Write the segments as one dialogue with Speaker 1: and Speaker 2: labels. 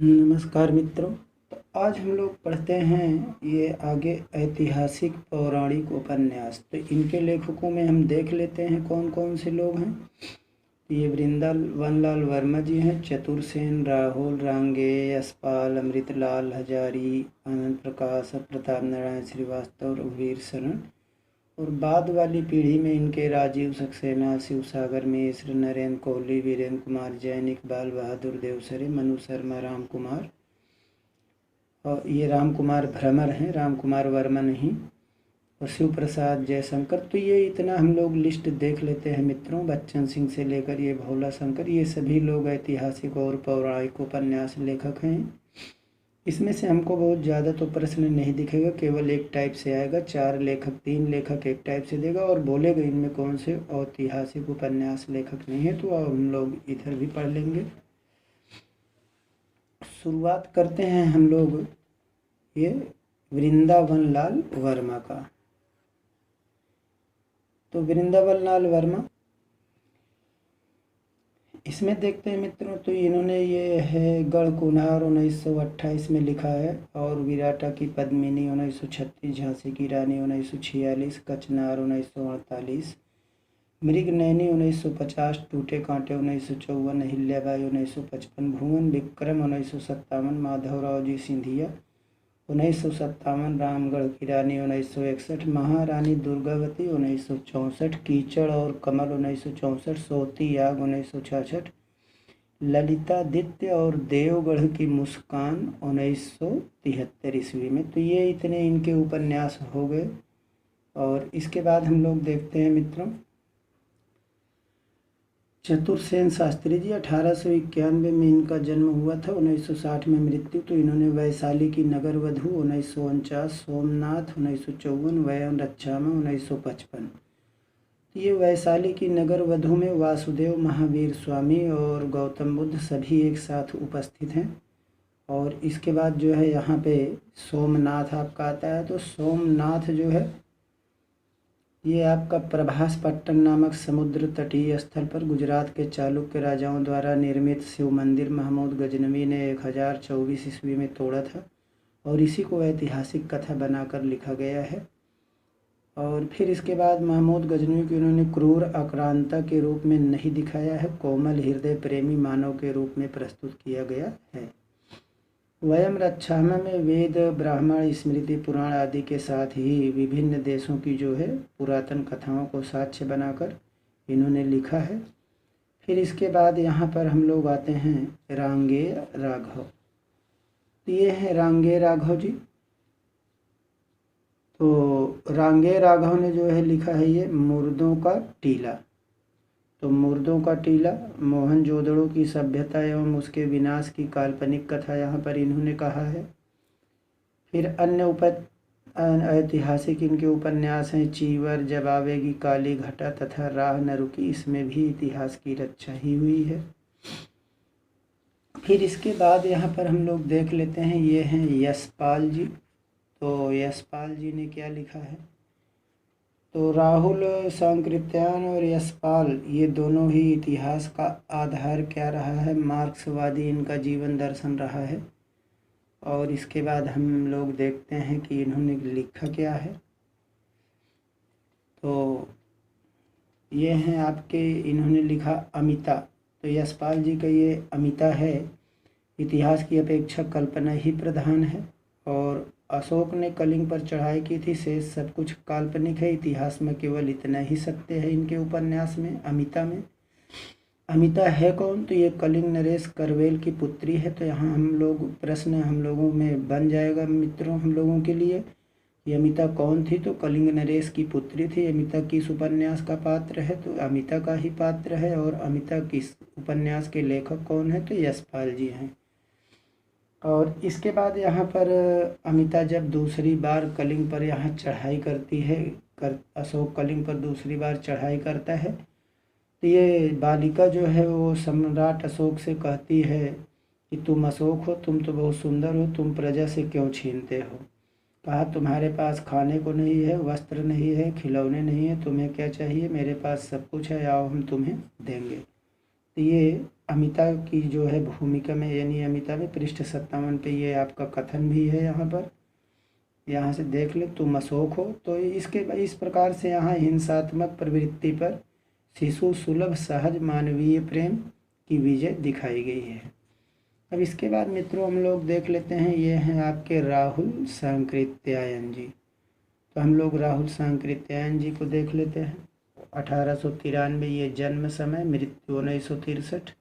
Speaker 1: नमस्कार मित्रों। तो आज हम लोग पढ़ते हैं ये आगे ऐतिहासिक पौराणिक उपन्यास। तो इनके लेखकों में हम देख लेते हैं कौन कौन से लोग हैं। तो ये वृंदावनलाल वर्मा जी हैं, चतुरसेन, राहुल रांगे, यशपाल, अमृतलाल हजारी, आनंद प्रकाश, प्रताप नारायण श्रीवास्तव और वीर शरण। और बाद वाली पीढ़ी में इनके राजीव सक्सेना, शिवसागर मिश्र, नरेंद्र कोहली, वीरेंद्र कुमार जैन, इकबाल बहादुर देवसरे, मनु शर्मा, राम कुमार, और ये राम कुमार भ्रमर हैं, राम कुमार वर्मा नहीं, और शिव प्रसाद जयशंकर। तो ये इतना हम लोग लिस्ट देख लेते हैं मित्रों। बच्चन सिंह से लेकर ये भोला शंकर, ये सभी लोग ऐतिहासिक और पौराणिक उपन्यास लेखक हैं। इसमें से हमको बहुत ज़्यादा तो प्रश्न नहीं दिखेगा, केवल एक टाइप से आएगा। 4 लेखक 3 लेखक एक टाइप से देगा और बोलेगा इनमें कौन से ऐतिहासिक उपन्यास लेखक नहीं है। तो अब हम लोग इधर भी पढ़ लेंगे। शुरुआत करते हैं हम लोग ये वृंदावनलाल वर्मा का। तो वृंदावनलाल वर्मा, इसमें देखते हैं मित्रों। तो इन्होंने ये है गढ़ कुम्हार 1928 में लिखा है, और विराटा की पद्मिनी 1936, झांसी की रानी 1946, कचनार 1948, मृगनयनी 1950, टूटे कांटे 1954, अहिल्याबाई 1955, भुवन विक्रम 1957, माधवराव जी सिंधिया 1957, रामगढ़ की रानी 1961, महारानी दुर्गावती 1964, कीचड़ और कमल 1964, सोती आग 1966, ललितादित्य और देवगढ़ की मुस्कान 1973 ईस्वी में। तो ये इतने इनके उपन्यास हो गए। और इसके बाद हम लोग देखते हैं मित्रों चतुरसेन शास्त्री जी। 1891 में इनका जन्म हुआ था, 1960 में मृत्यु। तो इन्होंने वैशाली की नगर वधू 1949, सोमनाथ 1954, वयम रक्षामा 1955। तो ये वैशाली की नगर वधू में वासुदेव महावीर स्वामी और गौतम बुद्ध सभी एक साथ उपस्थित हैं। और इसके बाद जो है यहाँ पे सोमनाथ आपका आता है। तो सोमनाथ जो है ये आपका प्रभास पट्टन नामक समुद्र तटीय स्थल पर गुजरात के चालुक्य राजाओं द्वारा निर्मित शिव मंदिर महमूद गजनवी ने 1024 ईस्वी में तोड़ा था, और इसी को ऐतिहासिक कथा बनाकर लिखा गया है। और फिर इसके बाद महमूद गजनवी को उन्होंने क्रूर आक्रांता के रूप में नहीं दिखाया है, कोमल हृदय प्रेमी मानव के रूप में प्रस्तुत किया गया है। वयम रक्षामा में वेद, ब्राह्मण, स्मृति, पुराण आदि के साथ ही विभिन्न देशों की जो है पुरातन कथाओं को साक्ष्य बनाकर इन्होंने लिखा है। फिर इसके बाद यहाँ पर हम लोग आते हैं रांगे राघव। तो ये है रांगे राघव जी। तो रांगे राघव ने जो है लिखा है ये मुर्दों का टीला। तो मुर्दों का टीला मोहनजोदड़ो की सभ्यता एवं उसके विनाश की काल्पनिक कथा यहाँ पर इन्होंने कहा है। फिर अन्य ऐतिहासिक इनके उपन्यास हैं चीवर, जब आवेगी काली घटा तथा राह न रुकी। इसमें भी इतिहास की रक्षा ही हुई है। फिर इसके बाद यहाँ पर हम लोग देख लेते हैं, ये हैं यशपाल जी। तो यशपाल जी ने क्या लिखा है? तो राहुल सांकृत्यायन और यशपाल ये दोनों ही इतिहास का आधार क्या रहा है? मार्क्सवादी इनका जीवन दर्शन रहा है। और इसके बाद हम लोग देखते हैं कि इन्होंने लिखा क्या है। तो ये हैं आपके, इन्होंने लिखा अमिता। तो यशपाल जी का ये अमिता है, इतिहास की अपेक्षा कल्पना ही प्रधान है। और अशोक ने कलिंग पर चढ़ाई की थी, शेष सब कुछ काल्पनिक है। इतिहास में केवल इतना ही सत्य है इनके उपन्यास में, अमिता में। अमिता है कौन? तो ये कलिंग नरेश करवेल की पुत्री है। तो यहाँ हम लोग प्रश्न हम लोगों में बन जाएगा मित्रों हम लोगों के लिए, ये अमिता कौन थी? तो कलिंग नरेश की पुत्री थी। अमिता किस उपन्यास का पात्र है? तो अमिता का ही पात्र है। और अमिता किस उपन्यास के लेखक कौन है? तो यशपाल जी हैं। और इसके बाद यहाँ पर अमिता जब दूसरी बार कलिंग पर यहाँ चढ़ाई करती है, अशोक कलिंग पर दूसरी बार चढ़ाई करता है, तो ये बालिका जो है वो सम्राट अशोक से कहती है कि तुम अशोक हो, तुम तो बहुत सुंदर हो, तुम प्रजा से क्यों छीनते हो? कहा तुम्हारे पास खाने को नहीं है, वस्त्र नहीं है, खिलौने नहीं है, तुम्हें क्या चाहिए? मेरे पास सब कुछ है, आओ हम तुम्हें देंगे। तो ये अमिता की जो है भूमिका में, यानी अमिता में पृष्ठ 57 पे ये आपका कथन भी है। यहाँ पर यहाँ से देख ले, तुम अशोक हो। तो इस प्रकार से यहाँ हिंसात्मक प्रवृत्ति पर शिशु सुलभ सहज मानवीय प्रेम की विजय दिखाई गई है। अब इसके बाद मित्रों हम लोग देख लेते हैं, ये हैं आपके राहुल सांकृत्यायन जी। तो हम लोग राहुल सांकृत्यायन जी को देख लेते हैं। 1893 ये जन्म समय, मृत्यु 1963।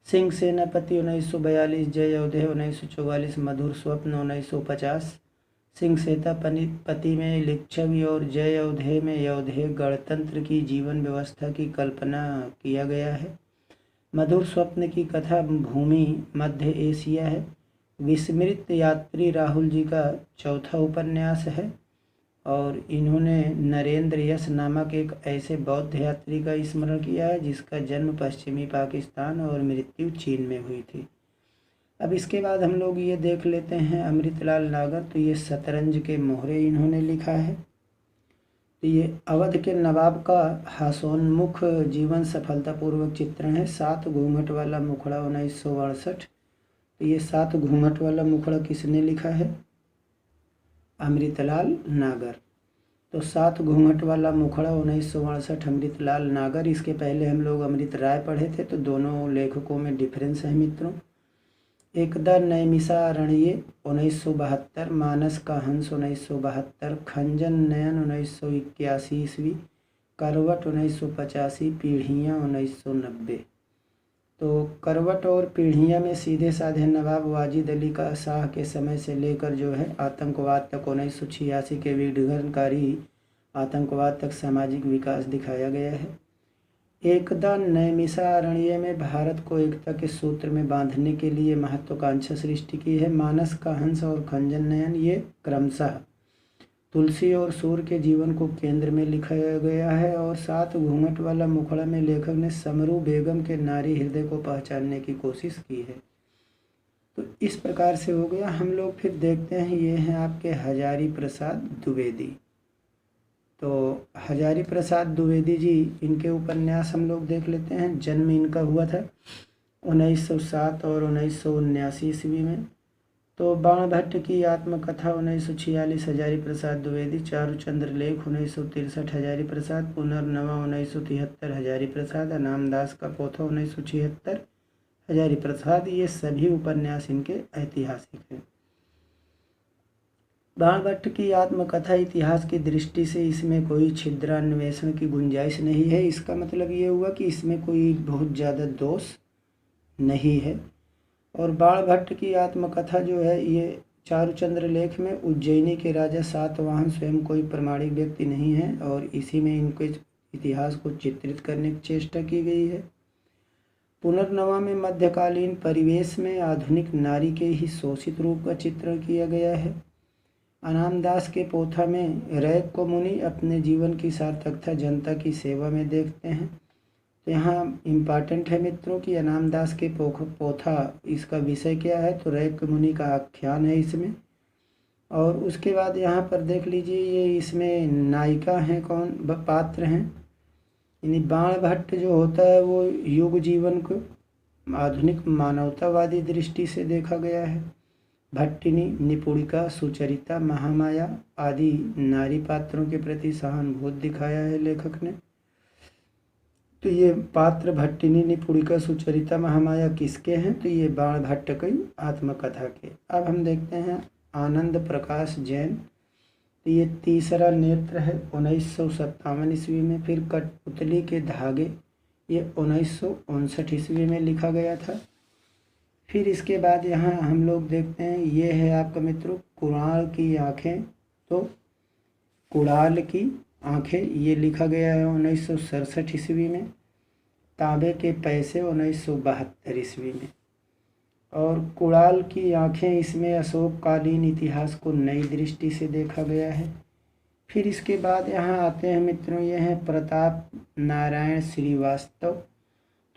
Speaker 1: सिंह सेनापति 1942, जय अवधे 1944, मधुर स्वप्न 1950। सिंह सेनापति में लिच्छवी और जय अवधे में अवधेय गणतंत्र की जीवन व्यवस्था की कल्पना किया गया है। मधुर स्वप्न की कथा भूमि मध्य एशिया है। विस्मृत यात्री राहुल जी का चौथा उपन्यास है और इन्होंने नरेंद्र यश नामक एक ऐसे बौद्ध यात्री का स्मरण किया है जिसका जन्म पश्चिमी पाकिस्तान और मृत्यु चीन में हुई थी। अब इसके बाद हम लोग ये देख लेते हैं अमृतलाल नागर। तो ये शतरंज के मोहरे इन्होंने लिखा है। तो ये अवध के नवाब का हास्योन्मुख जीवन सफलतापूर्वक चित्रण है। 7 घूंघट वाला मुखड़ा 1968। तो ये 7 घूंघट वाला मुखड़ा किसने लिखा है? अमृतलाल नागर। तो 7 घूंघट वाला मुखड़ा 1968 अमृतलाल नागर। इसके पहले हम लोग अमृत राय पढ़े थे, तो दोनों लेखकों में डिफरेंस है मित्रों। एकदा नैमिषारण्ये 1972, मानस का हंस 1972, खंजन नयन 1981 ईस्वी, करवट 1985, पीढ़ियाँ 1990। तो करवट और पीढ़ियाँ में सीधे साधे नवाब वाजिद अली का शाह के समय से लेकर जो है आतंकवाद तक 1986 के विघटनकारी आतंकवाद तक सामाजिक विकास दिखाया गया है। एकदा नैमिषारण्य में भारत को एकता के सूत्र में बांधने के लिए महत्वाकांक्षा सृष्टि की है। मानस का हंस और खंजन नयन ये क्रमशः तुलसी और सूर्य के जीवन को केंद्र में लिखा गया है। और 7 घूंघट वाला मुखड़ा में लेखक ने समरू बेगम के नारी हृदय को पहचानने की कोशिश की है। तो इस प्रकार से हो गया। हम लोग फिर देखते हैं, ये हैं आपके हजारी प्रसाद द्विवेदी। तो हजारी प्रसाद द्विवेदी जी, इनके उपन्यास हम लोग देख लेते हैं। जन्म इनका हुआ था 1907 और 1979 ईस्वी में। तो बाण भट्ट की आत्मकथा 1946 हजारी प्रसाद द्विवेदी, चारुचंद्र लेख 1963 हजारी प्रसाद, पुनर्नवा 1973 हजारी प्रसाद, अनामदास का पोथा 1976 हजारी प्रसाद। ये सभी उपन्यास इनके ऐतिहासिक हैं। बाण भट्ट की आत्मकथा इतिहास की दृष्टि से इसमें कोई छिद्रान्वेषण की गुंजाइश नहीं है। इसका मतलब ये हुआ कि इसमें कोई बहुत ज़्यादा दोष नहीं है। और बाण भट्ट की आत्मकथा जो है ये चारुचंद्र लेख में उज्जैनी के राजा सातवाहन स्वयं कोई प्रमाणिक व्यक्ति नहीं है और इसी में इनके इतिहास को चित्रित करने की चेष्टा की गई है। पुनर्नवा में मध्यकालीन परिवेश में आधुनिक नारी के ही शोषित रूप का चित्रण किया गया है। अनामदास के पोथा में रैक को मुनि अपने जीवन की सार्थकता जनता की सेवा में देखते हैं। तो यहाँ इम्पॉर्टेंट है मित्रों कि अनामदास के पोथा इसका विषय क्या है, तो रैक मुनि का आख्यान है इसमें। और उसके बाद यहाँ पर देख लीजिए, ये इसमें नायिका हैं, कौन पात्र हैं, यानी बाण भट्ट जो होता है वो युग जीवन को आधुनिक मानवतावादी दृष्टि से देखा गया है। भट्टिनी, निपुणिका, सुचरिता, महामाया आदि नारी पात्रों के प्रति सहानुभूति दिखाया है लेखक ने। तो ये पात्र भट्टिनी, निपुणिका, सुचरिता, महामाया किसके हैं, तो ये बाण भट्ट की आत्मकथा के। अब हम देखते हैं आनंद प्रकाश जैन। तो ये तीसरा नेत्र है 1957 ईस्वी में। फिर कठपुतली के धागे ये 1959 ईस्वी में लिखा गया था। फिर इसके बाद यहाँ हम लोग देखते हैं, ये है आपका मित्रों कुणाल की आँखें। तो कुणाल की आँखें ये लिखा गया है 1967 ईस्वी में। तांबे के पैसे 1972 ईस्वी में। और कुणाल की आँखें, इसमें अशोककालीन इतिहास को नई दृष्टि से देखा गया है। फिर इसके बाद यहाँ आते हैं मित्रों, ये हैं प्रताप नारायण श्रीवास्तव।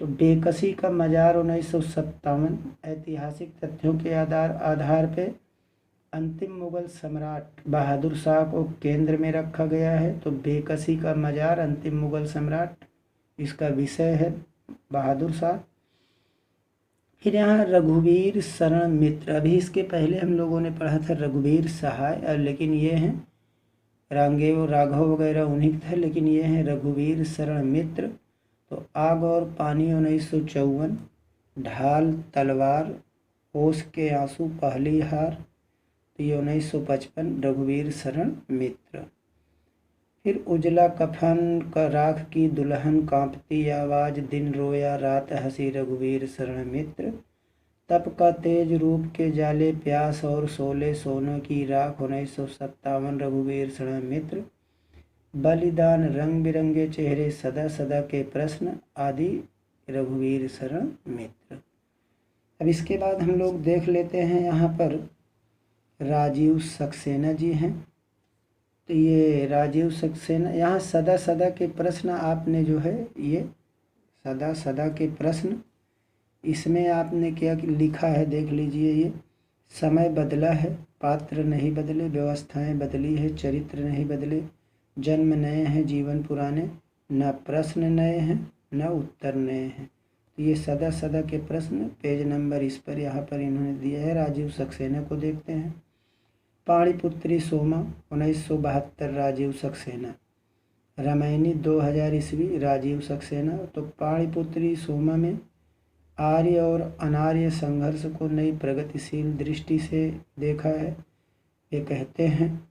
Speaker 1: तो बेकसी का मजार 1957। ऐतिहासिक तथ्यों के आधार पे अंतिम मुगल सम्राट बहादुर शाह को केंद्र में रखा गया है। तो बेकसी का मजार, अंतिम मुगल सम्राट, इसका विषय है। बहादुर शाह। फिर यहाँ रघुवीर शरण मित्र, अभी इसके पहले हम लोगों ने पढ़ा था रघुवीर सहाय, लेकिन ये हैं रांगेव राघव वगैरह उन्हीं के थे, लेकिन ये हैं रघुवीर शरण मित्र। तो आग और पानी 1954, ढाल तलवार, ओस के आंसू पहली हार, तो ये 1955 रघुवीर शरण मित्र। फिर उजला कफन का राख की दुल्हन कांपती आवाज, दिन रोया रात हंसी रघुवीर शरण मित्र। तप का तेज रूप के जाले प्यास और सोले सोनों की राख 1957 रघुवीर शरण मित्र। बलिदान रंग बिरंगे चेहरे सदा सदा के प्रश्न आदि रघुवीर शरण मित्र। अब इसके बाद हम लोग देख लेते हैं यहाँ पर राजीव सक्सेना जी हैं। तो ये राजीव सक्सेना, यहाँ सदा सदा के प्रश्न आपने जो है ये सदा सदा के प्रश्न, इसमें आपने क्या लिखा है देख लीजिए। ये समय बदला है, पात्र नहीं बदले, व्यवस्थाएं बदली है, चरित्र नहीं बदले, जन्म नए हैं जीवन पुराने, न प्रश्न नए हैं न उत्तर नए हैं। तो ये सदा सदा के प्रश्न, पेज नंबर इस पर यहाँ पर इन्होंने दिया है। राजीव सक्सेना को देखते हैं। पाणिपुत्री सोमा 1972 राजीव सक्सेना। रामायणी 2000 ईस्वी राजीव सक्सेना। तो पाणिपुत्री सोमा में आर्य और अनार्य संघर्ष को नई प्रगतिशील दृष्टि से देखा है। वे कहते हैं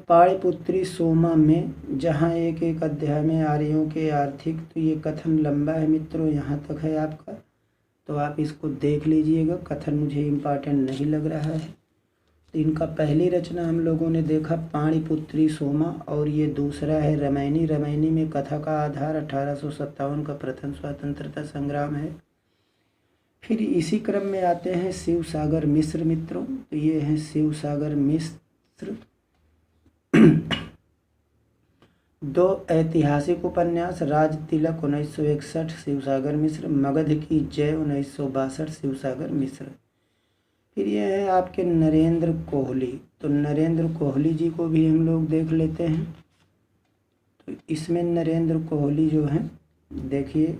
Speaker 1: पाणिपुत्री सोमा में जहाँ एक एक अध्याय में आर्यों के आर्थिक, तो ये कथन लंबा है मित्रों, यहाँ तक है आपका, तो आप इसको देख लीजिएगा। कथन मुझे इम्पॉर्टेंट नहीं लग रहा है। तो इनका पहली रचना हम लोगों ने देखा पाणिपुत्री सोमा, और ये दूसरा है रामायणी। रामायणी में कथा का आधार 1857 का प्रथम स्वतंत्रता संग्राम है। फिर इसी क्रम में आते हैं शिव सागर मिश्र मित्रों। तो ये हैं शिव सागर मिश्र। दो ऐतिहासिक उपन्यास, राज तिलक 1961 शिव सागर मिश्र, मगध की जय 1962 शिव सागर मिश्र। फिर ये है आपके नरेंद्र कोहली। तो नरेंद्र कोहली जी को भी हम लोग देख लेते हैं। तो इसमें नरेंद्र कोहली जो हैं, देखिए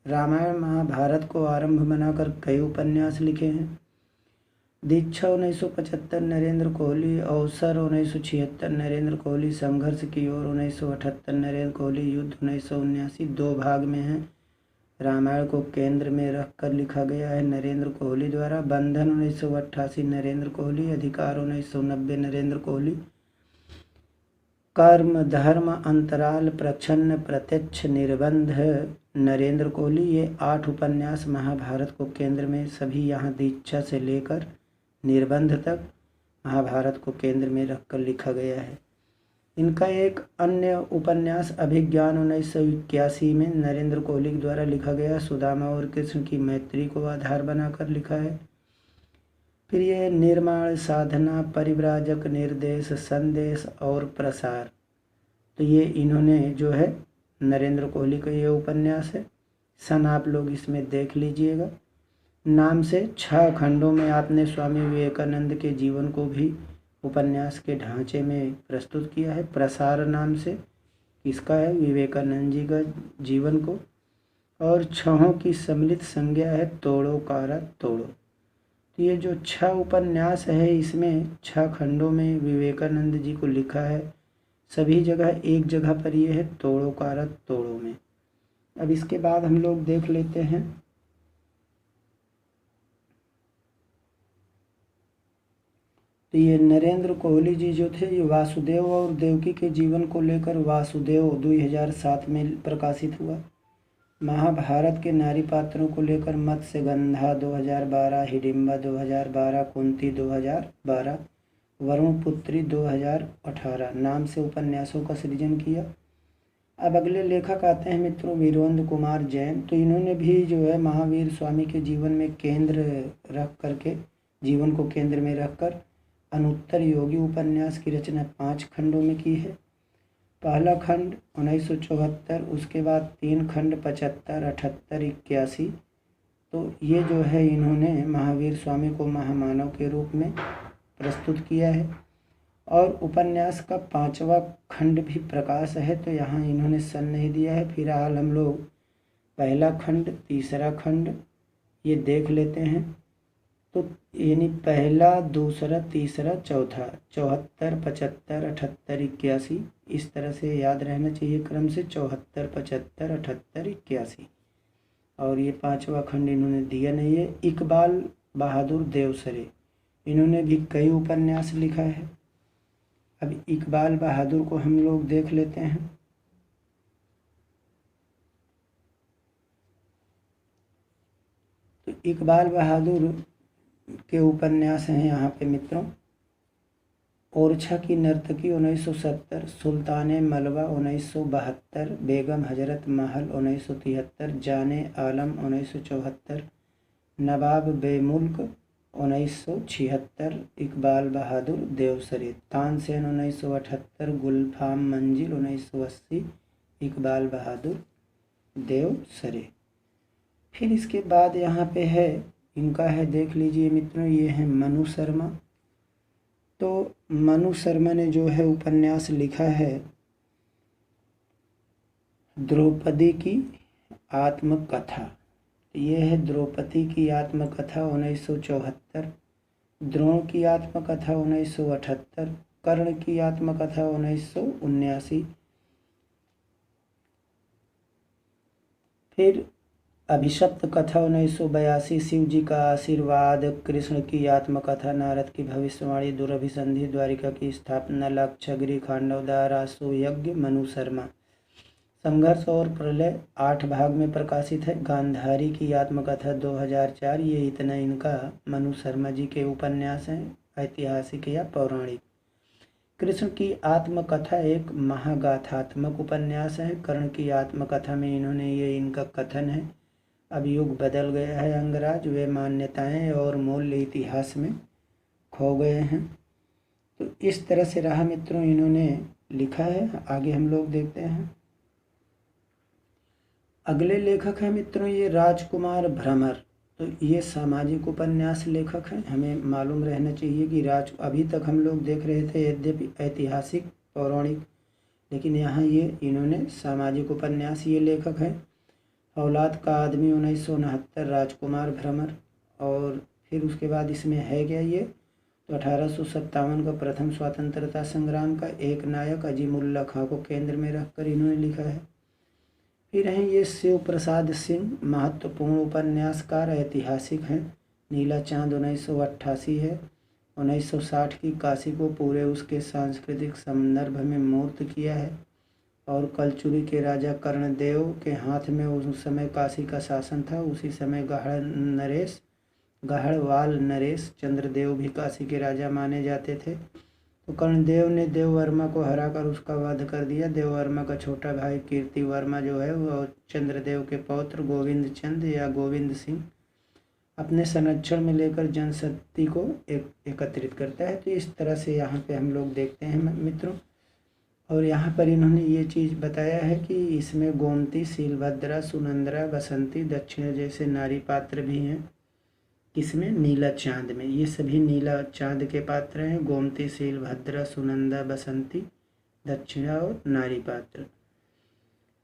Speaker 1: रामायण महाभारत को आरंभ बनाकर कई उपन्यास लिखे हैं। दीक्षा 1975 नरेंद्र कोहली, अवसर 1976 नरेंद्र कोहली, संघर्ष की ओर 1978 नरेंद्र कोहली, युद्ध 1979 दो भाग में है। रामायण को केंद्र में रखकर लिखा गया है नरेंद्र कोहली द्वारा। बंधन 1988 नरेंद्र कोहली, अधिकार 1990 नरेंद्र कोहली, कर्म धर्म अंतराल प्रच्छन्न प्रत्यक्ष निर्बंध नरेंद्र कोहली। ये 8 उपन्यास महाभारत को केंद्र में, सभी यहाँ दीक्षा से लेकर निर्बंध तक महाभारत को केंद्र में रखकर लिखा गया है। इनका एक अन्य उपन्यास अभिज्ञान 1981 में नरेंद्र कोहली द्वारा लिखा गया, सुदामा और कृष्ण की मैत्री को आधार बनाकर लिखा है। फिर ये निर्माण साधना परिव्राजक निर्देश संदेश और प्रसार, तो ये इन्होंने जो है नरेंद्र कोहली का ये उपन्यास है। सन आप लोग इसमें देख लीजिएगा। नाम से 6 खंडों में आपने स्वामी विवेकानंद के जीवन को भी उपन्यास के ढांचे में प्रस्तुत किया है। प्रसार नाम से किसका है, विवेकानंद जी का जीवन को। और 6 की सम्मिलित संज्ञा है तोड़ो कारा तोड़ो। तो ये जो 6 उपन्यास है, इसमें 6 खंडों में विवेकानंद जी को लिखा है। सभी जगह एक जगह पर ये है तोड़ो कारा तोड़ो में। अब इसके बाद हम लोग देख लेते हैं तो ये नरेंद्र कोहली जी जो थे, ये वासुदेव और देवकी के जीवन को लेकर वासुदेव 2007 में प्रकाशित हुआ। महाभारत के नारी पात्रों को लेकर मत्स्यगंधा 2012, हिडिंबा 2012, कुंती 2012, वरुण पुत्री 2018 नाम से उपन्यासों का सृजन किया। अब अगले लेखक आते हैं मित्रों वीरेंद्र कुमार जैन। तो इन्होंने भी जो है महावीर स्वामी के जीवन में केंद्र रख करके, जीवन को केंद्र में रखकर अनुत्तर योगी उपन्यास की रचना 5 खंडों में की है। पहला खंड 1974, उसके बाद 3 खंड 75, 78, 81। तो ये जो है इन्होंने महावीर स्वामी को महामानव के रूप में प्रस्तुत किया है। और उपन्यास का 5वां खंड भी प्रकाश है, तो यहाँ इन्होंने सन नहीं दिया है। फिलहाल हम लोग पहला खंड, तीसरा खंड ये देख लेते हैं। तो यानी पहला, दूसरा, तीसरा, चौथा, 74, 75, 78, 81, इस तरह से याद रहना चाहिए क्रम से, 74, 75, 78, 81। और ये 5वां खंड इन्होंने दिया नहीं है। इकबाल बहादुर देवसरे, इन्होंने भी कई उपन्यास लिखा है। अब इकबाल बहादुर को हम लोग देख लेते हैं। तो इकबाल बहादुर के उपन्यास हैं यहाँ पे मित्रों, ओरछा की नर्तकी 1970, सुल्ताने मलबा 1972, बेगम हजरत महल 1973, जाने आलम 1974, नवाब बेमुल्क 1976, इकबाल बहादुर देवसरे, तानसेन 1978, गुलफाम मंजिल 1980, इकबाल बहादुर देवसरे। फिर इसके बाद यहाँ पे है, इनका है, देख लीजिए मित्रों, ये है मनु शर्मा। तो मनु शर्मा ने जो है उपन्यास लिखा है द्रौपदी की आत्मकथा। ये है द्रौपदी की आत्मकथा 1974, द्रोण की आत्मकथा 1978, कर्ण की आत्मकथा 1979, फिर अभिशप्त कथा 1982, शिव जी का आशीर्वाद, कृष्ण की आत्मकथा, नारद की भविष्यवाणी, दुरभिसंधि, द्वारिका की स्थापना, लक्षगृह, खांडवदार, आशु यज्ञ, मनु शर्मा, संघर्ष और प्रलय 8 भाग में प्रकाशित है। गांधारी की आत्मकथा 2004। ये इतना इनका मनु शर्मा जी के उपन्यास हैं, ऐतिहासिक या पौराणिक। कृष्ण की आत्मकथा एक महागाथात्मक उपन्यास है। कर्ण की आत्मकथा में इन्होंने, ये इनका कथन है, अब युग बदल गया है अंगराज, वे मान्यताएं और मूल्य इतिहास में खो गए हैं। तो इस तरह से रहा मित्रों, इन्होंने लिखा है। आगे हम लोग देखते हैं। अगले लेखक हैं मित्रों ये राजकुमार भ्रमर। तो ये सामाजिक उपन्यास लेखक हैं। हमें मालूम रहना चाहिए कि अभी तक हम लोग देख रहे थे यद्यपि ऐतिहासिक पौराणिक, लेकिन यहाँ ये इन्होंने सामाजिक उपन्यास ये लेखक हैं। औलाद का आदमी 1969, राजकुमार भ्रमर। और फिर उसके बाद इसमें है क्या ये, तो 1857 का प्रथम स्वतंत्रता संग्राम का एक नायक अजीमुल्ला खां को केंद्र में रखकर इन्होंने लिखा है। फिर हैं ये शिव प्रसाद सिंह, महत्वपूर्ण उपन्यासकार, ऐतिहासिक हैं। नीला चांद 1988 है। 1960 की काशी को पूरे उसके सांस्कृतिक संदर्भ में मूर्त किया है। और कलचुरी के राजा कर्णदेव के हाथ में उस समय काशी का शासन था। उसी समय गढ़वाल नरेश चंद्रदेव भी काशी के राजा माने जाते थे। तो कर्णदेव ने देववर्मा को हराकर उसका वध कर दिया। देववर्मा का छोटा भाई कीर्ति वर्मा जो है वो चंद्रदेव के पौत्र गोविंद चंद या गोविंद सिंह अपने संरक्षण में लेकर जनशक्ति को एकत्रित करता है। तो इस तरह से यहाँ पे हम लोग देखते हैं मित्रों। और यहाँ पर इन्होंने ये चीज़ बताया है कि इसमें गोमती, शीलभद्रा, सुनंदरा, बसंती, दक्षिणा जैसे नारी पात्र भी हैं। किसमें, नीला चांद में। ये सभी नीला चांद के पात्र हैं, गोमती, शीलभद्रा, सुनंदा, बसंती, दक्षिणा और नारी पात्र।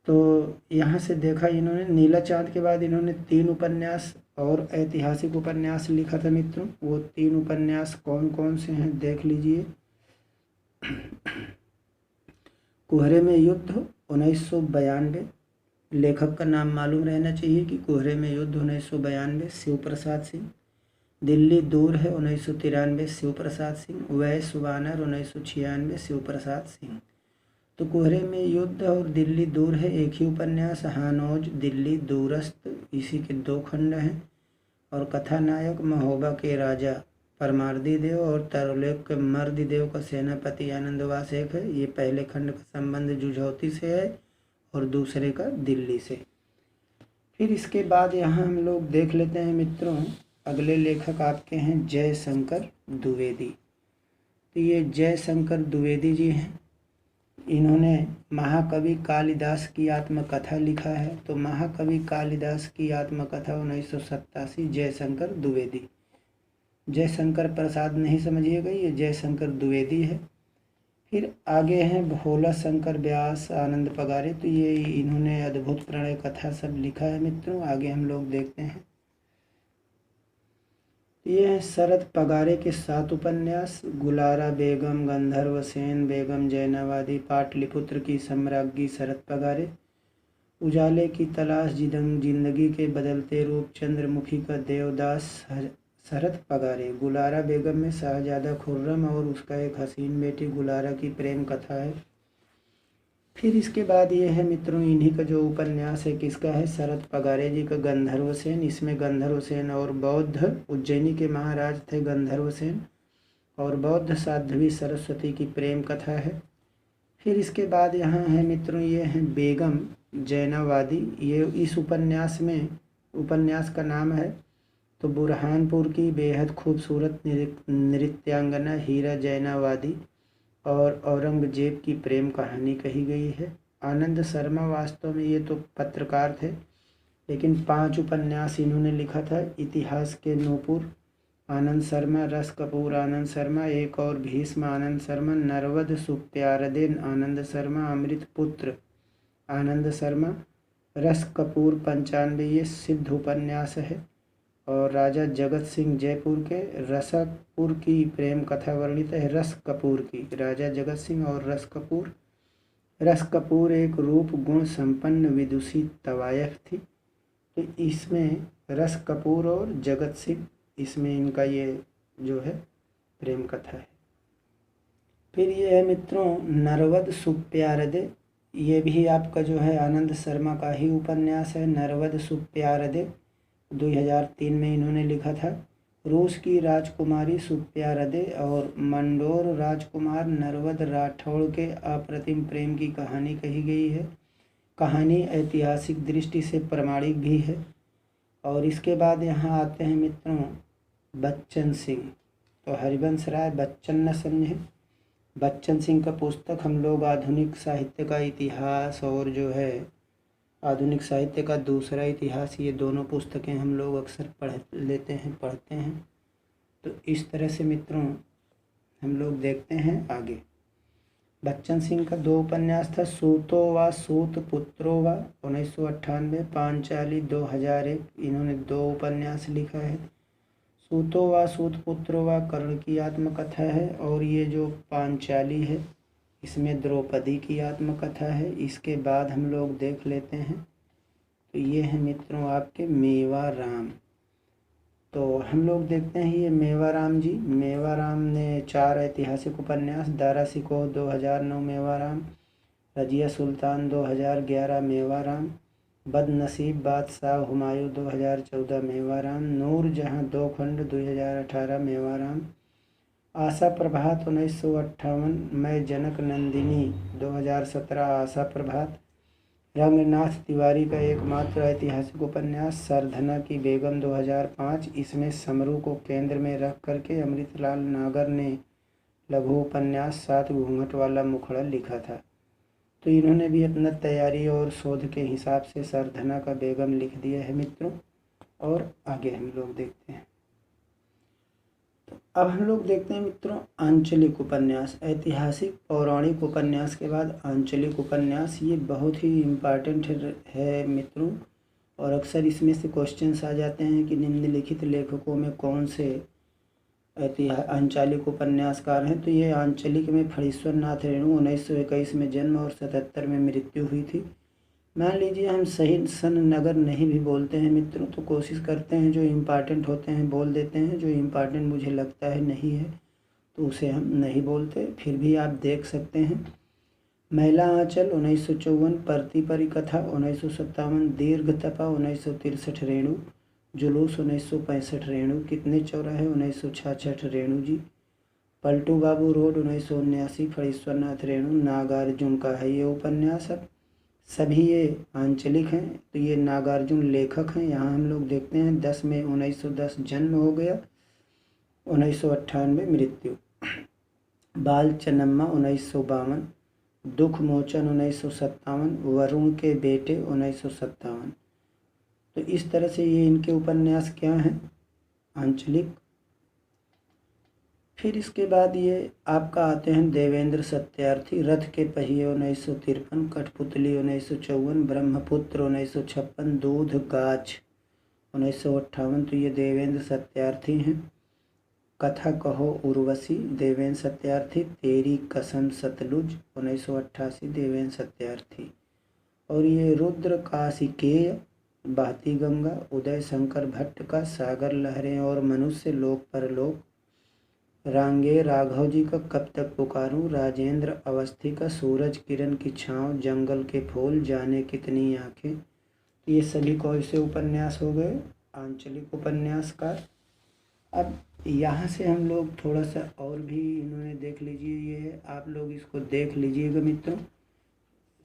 Speaker 1: तो यहाँ से देखा इन्होंने, नीला चांद के बाद इन्होंने 3 उपन्यास और ऐतिहासिक उपन्यास लिखा था मित्रों। वो 3 उपन्यास कौन कौन से हैं देख लीजिए। कुहरे में युद्ध 1992, लेखक का नाम मालूम रहना चाहिए कि कुहरे में युद्ध 1992 शिव प्रसाद सिंह। दिल्ली दूर है 1993 शिव प्रसाद सिंह। वैश्य वानर 1996 शिव प्रसाद सिंह। तो कुहरे में युद्ध और दिल्ली दूर है एक ही उपन्यास। हानौज दिल्ली दूरस्थ, इसी के 2 खंड हैं। और कथानायक महोबा के राजा परमार्दी देव और तारुलेक के मर्दी देव का सेनापति आनंदवास एक है। ये पहले खंड का संबंध जुझौती से है और दूसरे का दिल्ली से। फिर इसके बाद यहाँ हम लोग देख लेते हैं मित्रों, अगले लेखक आपके हैं जयशंकर द्विवेदी। तो ये जयशंकर द्विवेदी जी हैं। इन्होंने महाकवि कालिदास की आत्मकथा लिखा है। तो महाकवि कालिदास की आत्मकथा 1987, जयशंकर द्विवेदी। जयशंकर प्रसाद नहीं समझिएगा, ये जयशंकर द्विवेदी है। फिर आगे हैं भोला शंकर व्यास आनंद पगारे, तो ये इन्होंने अद्भुत प्रणय कथा सब लिखा है मित्रों। आगे हम लोग देखते हैं, ये है शरद पगारे के 7 उपन्यास। गुलारा बेगम, गंधर्व सेन बेगम, जैनावादी, पाटलिपुत्र की सम्राज्ञी शरद पगारे, उजाले की तलाश, जिंदगी के बदलते रूप, चंद्रमुखी का देवदास शरद पगारे। गुलारा बेगम में शाहजादा खुर्रम और उसका एक हसीन बेटी गुलारा की प्रेम कथा है। फिर इसके बाद ये है मित्रों, इन्हीं का जो उपन्यास है किसका है, शरद पगारे जी का, गंधर्व सेन। इसमें गंधर्व सेन और बौद्ध उज्जैनी के महाराज थे गंधर्व सेन, और बौद्ध साध्वी सरस्वती की प्रेम कथा है। फिर इसके बाद यहाँ है मित्रों, ये है बेगम जैनावादी। ये इस उपन्यास का नाम है तो बुरहानपुर की बेहद खूबसूरत नृत्यांगना हीरा जैनावादी और औरंगजेब की प्रेम कहानी कही गई है। आनंद शर्मा वास्तव में ये तो पत्रकार थे, लेकिन 5 उपन्यास इन्होंने लिखा था। इतिहास के नूपुर आनंद शर्मा, रस कपूर आनंद शर्मा, एक और भीष्म आनंद शर्मा, नरवद सुप्यारदेन आनंद शर्मा, अमृत पुत्र आनंद शर्मा, रस कपूर 95 ये सिद्ध उपन्यास है। और राजा जगत सिंह जयपुर के रसकपुर की प्रेम कथा वर्णित है, रस कपूर की। राजा जगत सिंह और रस कपूर एक रूप गुण संपन्न विदुषी तवायफ थी। तो इसमें रस कपूर और जगत सिंह, इसमें इनका ये जो है प्रेम कथा है। फिर ये है मित्रों नरवद सुप्यारदे, ये भी आपका जो है आनंद शर्मा का ही उपन्यास है। नरवद सुप्यारदे 2003 में इन्होंने लिखा था। रूस की राजकुमारी सुप्यारदे और मंडोर राजकुमार नरवद राठौड़ के अप्रतिम प्रेम की कहानी कही गई है। कहानी ऐतिहासिक दृष्टि से प्रमाणिक भी है। और इसके बाद यहाँ आते हैं मित्रों बच्चन सिंह। तो हरिवंश राय बच्चन न समझे, बच्चन सिंह का पुस्तक हम लोग आधुनिक साहित्य का इतिहास और जो है आधुनिक साहित्य का दूसरा इतिहास, ये दोनों पुस्तकें हम लोग अक्सर पढ़ते हैं। तो इस तरह से मित्रों हम लोग देखते हैं आगे। बच्चन सिंह का 2 उपन्यास था, सूतो व सूत पुत्रो व 1998, पांचाली 2001, इन्होंने 2 उपन्यास लिखा है। सूतो व सूत पुत्रो व कर्ण की आत्मकथा है, और ये जो पांचाली है इसमें द्रौपदी की आत्मकथा है। इसके बाद हम लोग देख लेते हैं, तो ये है मित्रों आपके मेवाराम। तो हम लोग देखते हैं ये मेवाराम जी। मेवाराम ने 4 ऐतिहासिक उपन्यास, दारा सिकोह 2009 मेवाराम, रजिया सुल्तान 2011 मेवाराम, बदनसीब बादशाह हुमायूं 2014 मेवाराम, नूर जहां 2 खंड 2018 मेवाराम, आशा प्रभात 1958, मैं जनक नंदिनी 2017 आशा प्रभात, रंगनाथ तिवारी का एकमात्र ऐतिहासिक उपन्यास सरधना की बेगम 2005। इसमें समरू को केंद्र में रख करके अमृतलाल नागर ने लघु उपन्यास 7 घूंघट वाला मुखड़ा लिखा था। तो इन्होंने भी अपना तैयारी और शोध के हिसाब से सरधना का बेगम लिख दिया है मित्रों। और आगे हम लोग देखते हैं, अब हम लोग देखते हैं मित्रों आंचलिक उपन्यास। ऐतिहासिक पौराणिक उपन्यास के बाद आंचलिक उपन्यास, ये बहुत ही इम्पॉर्टेंट है मित्रों, और अक्सर इसमें से क्वेश्चंस आ जाते हैं कि निम्नलिखित लेखकों में कौन से आंचलिक उपन्यासकार हैं। तो ये आंचलिक में फणीश्वर नाथ रेणु 1921 में जन्म और 77 में मृत्यु हुई थी। मान लीजिए हम सही सन अगर नहीं भी बोलते हैं मित्रों, तो कोशिश करते हैं जो इम्पॉर्टेंट होते हैं बोल देते हैं, जो इम्पॉर्टेंट मुझे लगता है नहीं है तो उसे हम नहीं बोलते। फिर भी आप देख सकते हैं, महिला आंचल 1954, परती परिकथा 1957, दीर्घ तपा 1963 रेणु, जुलूस 1965 रेणु, कितने चौराहे 1966 रेणु जी, पलटू बाबू रोड 1979 फणीश्वर नाथ रेणु, नागार्जुन का है ये उपन्यास। अब सभी ये आंचलिक हैं, तो ये नागार्जुन लेखक हैं। यहाँ हम लोग देखते हैं 10 में 1910 जन्म हो गया, 1998 मृत्यु। बाल चन्नम्मा 1952, दुख मोचन 1957, वरुण के बेटे 1957। तो इस तरह से ये इनके उपन्यास क्या हैं, आंचलिक। फिर इसके बाद ये आपका आते हैं देवेंद्र सत्यार्थी, रथ के पहिए 1953, कठपुतली 1954, ब्रह्मपुत्र 1956, दूध गाछ 1958। तो ये देवेंद्र सत्यार्थी हैं। कथा कहो उर्वशी देवेंद्र सत्यार्थी, तेरी कसम सतलुज 1988 देवेंद्र सत्यार्थी। और ये रुद्र काशिकेय, बहती गंगा उदय शंकर भट्ट का, सागर लहरें और मनुष्य लोक परलोक, रांगे राघव जी का कब तक पुकारूं, राजेंद्र अवस्थी का सूरज किरण की छाँव, जंगल के फूल, जाने कितनी आंखें। ये सभी कौन से उपन्यास हो गए, आंचलिक उपन्यासकार। अब यहाँ से हम लोग थोड़ा सा और भी इन्होंने देख लीजिए, ये आप लोग इसको देख लीजिएगा मित्रों,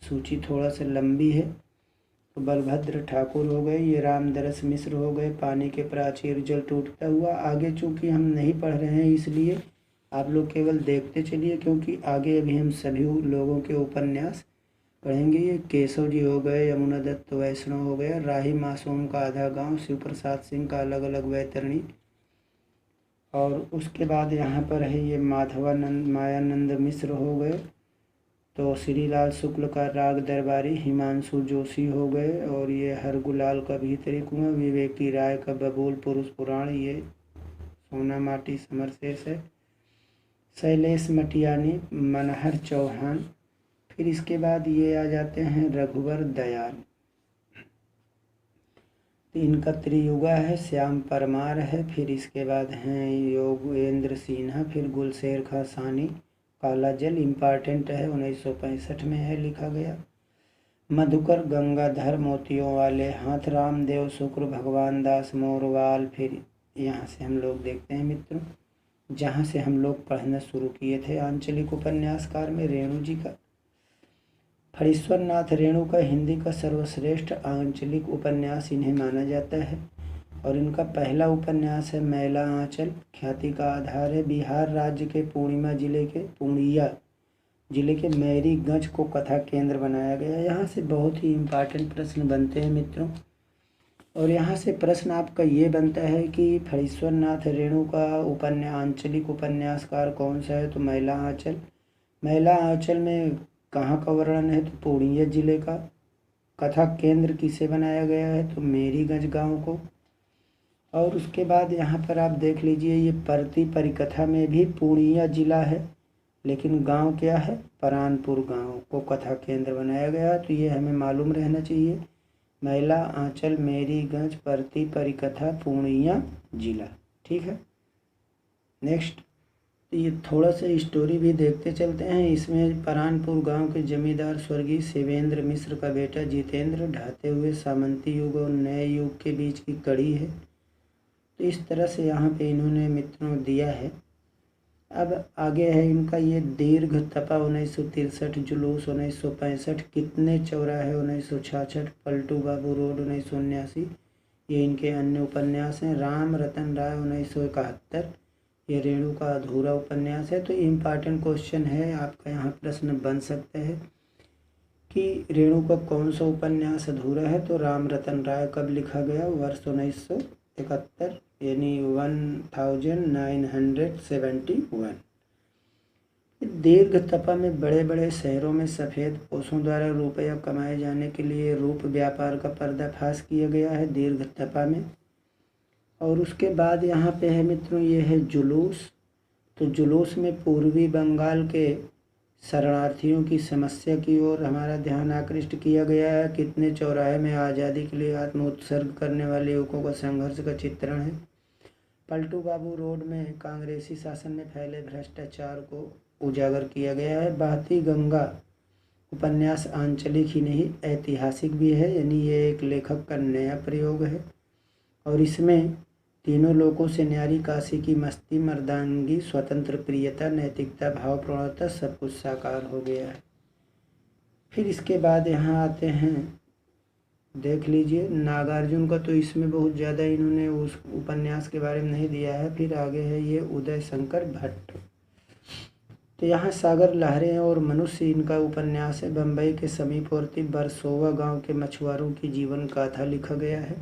Speaker 1: सूची थोड़ा सा लंबी है। तो बलभद्र ठाकुर हो गए, ये रामदरस मिश्र हो गए, पानी के प्राचीर जल टूटता हुआ। आगे चूँकि हम नहीं पढ़ रहे हैं इसलिए आप लोग केवल देखते चलिए, क्योंकि आगे अभी हम सभी लोगों के उपन्यास पढ़ेंगे। ये केशव जी हो गए, यमुना दत्त वैष्णव हो गया, राही मासूम का आधा गांव, शिव प्रसाद सिंह का अलग अलग वैतरणी। और उसके बाद यहाँ पर है ये माधवानंद मायानंद मिश्र हो गए, तो श्रीलाल शुक्ल का राग दरबारी, हिमांशु जोशी हो गए, और ये हरगुलाल का भीतरी कुआं, विवेकी राय का बबूल पुरुष पुराण, ये सोना माटी समरसेस है, शैलेश मटियानी, मनहर चौहान। फिर इसके बाद ये आ जाते हैं रघुवर दयाल, इनका त्रियुगा है, श्याम परमार है। फिर इसके बाद हैं योगेंद्र सिन्हा, फिर गुलशेर खां सानी, काला जल इम्पॉर्टेंट है, 1965 में है लिखा गया। मधुकर गंगाधर, मोतियों वाले हाथ, रामदेव शुक्र, भगवान दास मोरवाल। फिर यहाँ से हम लोग देखते हैं मित्रों, जहाँ से हम लोग पढ़ना शुरू किए थे आंचलिक उपन्यासकार में, रेणु जी का। फणीश्वर नाथ रेणु का हिंदी का सर्वश्रेष्ठ आंचलिक उपन्यास इन्हें माना जाता है, और इनका पहला उपन्यास है मैला आंचल। ख्याति का आधार है बिहार राज्य के पूर्णिया जिले के मैरीगंज को कथा केंद्र बनाया गया। यहाँ से बहुत ही इम्पोर्टेंट प्रश्न बनते हैं मित्रों, और यहाँ से प्रश्न आपका ये बनता है कि फणीश्वर नाथ रेणु का आंचलिक उपन्यासकार कौन सा है, तो मैला आंचल। मैला आंचल में कहाँ का वर्णन है, तो पूर्णिया जिले का। कथा केंद्र किसे बनाया गया है, तो मैरीगंज गांव को। और उसके बाद यहाँ पर आप देख लीजिए, ये परती परिकथा में भी पूर्णिया जिला है, लेकिन गांव क्या है, परानपुर गांव को कथा केंद्र बनाया गया। तो ये हमें मालूम रहना चाहिए, मैला आंचल मैरीगंज परती परिकथा पूर्णिया जिला। ठीक है, नेक्स्ट ये थोड़ा सा स्टोरी भी देखते चलते हैं। इसमें परानपुर गांव के जमींदार स्वर्गीय शिवेंद्र मिश्र का बेटा जितेंद्र ढहते हुए सामंती युग और नए युग के बीच की कड़ी है। तो इस तरह से यहाँ पे इन्होंने मित्रों दिया है। अब आगे है इनका ये दीर्घ तपा 1963, जुलूस 1965, कितने चौराहे 1966, पलटू बाबू रोड 1979, ये इनके अन्य उपन्यास हैं। राम रतन राय 1971, ये रेणु का अधूरा उपन्यास है। तो इम्पॉर्टेंट क्वेश्चन है आपका, यहाँ प्रश्न बन सकते हैं कि रेणु का कौन सा उपन्यास अधूरा है, तो राम रतन राय कब लिखा गया, वर्ष 1971 यानी 1971। दीर्घ तपा में बड़े बड़े शहरों में सफ़ेद पोशों द्वारा रुपया कमाए जाने के लिए रूप व्यापार का पर्दाफाश किया गया है दीर्घ तपा में। और उसके बाद यहाँ पे है मित्रों, ये है जुलूस। तो जुलूस में पूर्वी बंगाल के शरणार्थियों की समस्या की ओर हमारा ध्यान आकृष्ट किया गया है। कितने चौराहे में आज़ादी के लिए आत्मोत्सर्ग करने वाले युवकों का संघर्ष का चित्रण है। पलटू बाबू रोड में कांग्रेसी शासन में फैले भ्रष्टाचार को उजागर किया गया है। बहती गंगा उपन्यास आंचलिक ही नहीं ऐतिहासिक भी है, यानी ये एक लेखक का नया प्रयोग है, और इसमें तीनों लोगों से न्यारी काशी की मस्ती, मर्दानगी, स्वतंत्र प्रियता, नैतिकता, भाव प्रवणता सब कुछ साकार हो गया है। फिर इसके बाद यहाँ आते हैं, देख लीजिए नागार्जुन का, तो इसमें बहुत ज़्यादा इन्होंने उस उपन्यास के बारे में नहीं दिया है। फिर आगे है ये उदय शंकर भट्ट, तो यहाँ सागर लहरें और मनुष्य इनका उपन्यास है। बम्बई के समीपवर्ती बरसोवा गांव के मछुआरों की जीवन गाथा लिखा गया है।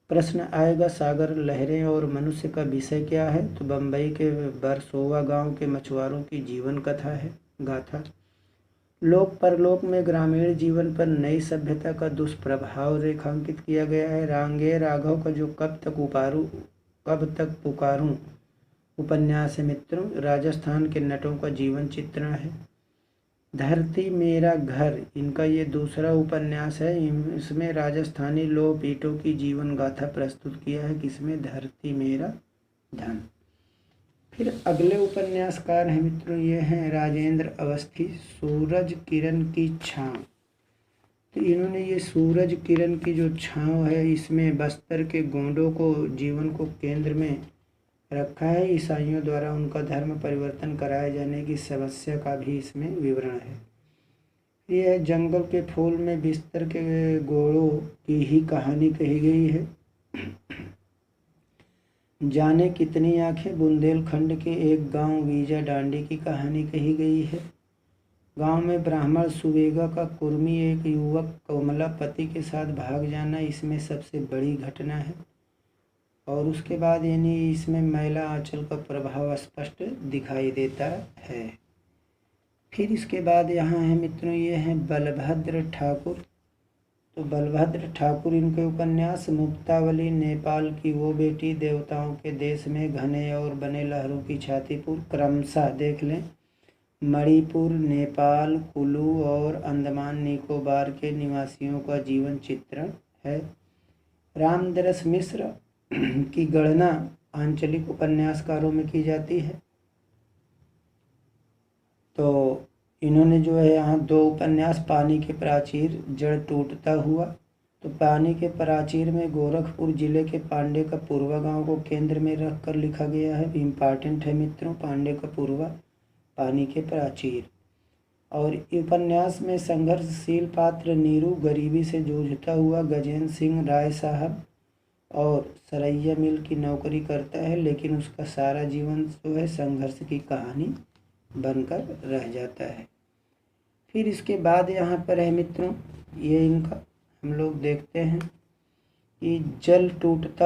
Speaker 1: प्रश्न आएगा सागर लहरें और मनुष्य का विषय क्या है, तो बम्बई के बरसोवा गांव के मछुआरों की जीवन कथा है, गाथा। लोक परलोक में ग्रामीण जीवन पर नई सभ्यता का दुष्प्रभाव रेखांकित किया गया है। रांगे राघव का जो कब तक पुकारूं उपन्यास है मित्रों, राजस्थान के नटों का जीवन चित्रण है। धरती मेरा घर इनका ये दूसरा उपन्यास है। इसमें राजस्थानी लोक पीठों की जीवन गाथा प्रस्तुत किया है। किसमें? धरती मेरा धन। फिर अगले उपन्यासकार हैं मित्रों, ये हैं राजेंद्र अवस्थी, सूरज किरण की छाँव। तो इन्होंने ये सूरज किरण की जो छाँव है, इसमें बस्तर के गोंडों को जीवन को केंद्र में रखा है। ईसाइयों द्वारा उनका धर्म परिवर्तन कराए जाने की समस्या का भी इसमें विवरण है। यह जंगल के फूल में बिस्तर के गोड़ों की ही कहानी कही गई है। जाने कितनी आंखें बुंदेलखंड के एक गांव वीजा डांडी की कहानी कही गई है। गांव में ब्राह्मण सुवेगा का कुर्मी एक युवक कोमलापति के साथ भाग जाना इसमें सबसे बड़ी घटना है। और उसके बाद यानी इसमें मैला आंचल का प्रभाव स्पष्ट दिखाई देता है। फिर इसके बाद यहाँ है मित्रों, ये हैं बलभद्र ठाकुर। तो बलभद्र ठाकुर इनके उपन्यास मुक्तावली, नेपाल की वो बेटी, देवताओं के देश में, घने और बने लहरों की छातीपुर, क्रमशः देख लें, मणिपुर, नेपाल, कुलू और अंडमान निकोबार के निवासियों का जीवन चित्रण है। रामदरस मिश्र की गणना आंचलिक उपन्यासकारों में की जाती है। तो इन्होंने जो है यहाँ दो उपन्यास, पानी के प्राचीर, जड़ टूटता हुआ। तो पानी के प्राचीर में गोरखपुर जिले के पांडे का पूर्वा गांव को केंद्र में रखकर लिखा गया है। इम्पॉर्टेंट है मित्रों, पांडे का पूर्वा, पानी के प्राचीर। और उपन्यास में संघर्षशील पात्र नीरू, गरीबी से जूझता हुआ गजेंद्र सिंह राय साहब और सरैया मिल की नौकरी करता है, लेकिन उसका सारा जीवन जो है संघर्ष की कहानी बनकर रह जाता है। फिर इसके बाद यहाँ पर है मित्रों, ये इनका हम लोग देखते हैं कि जड़ टूटता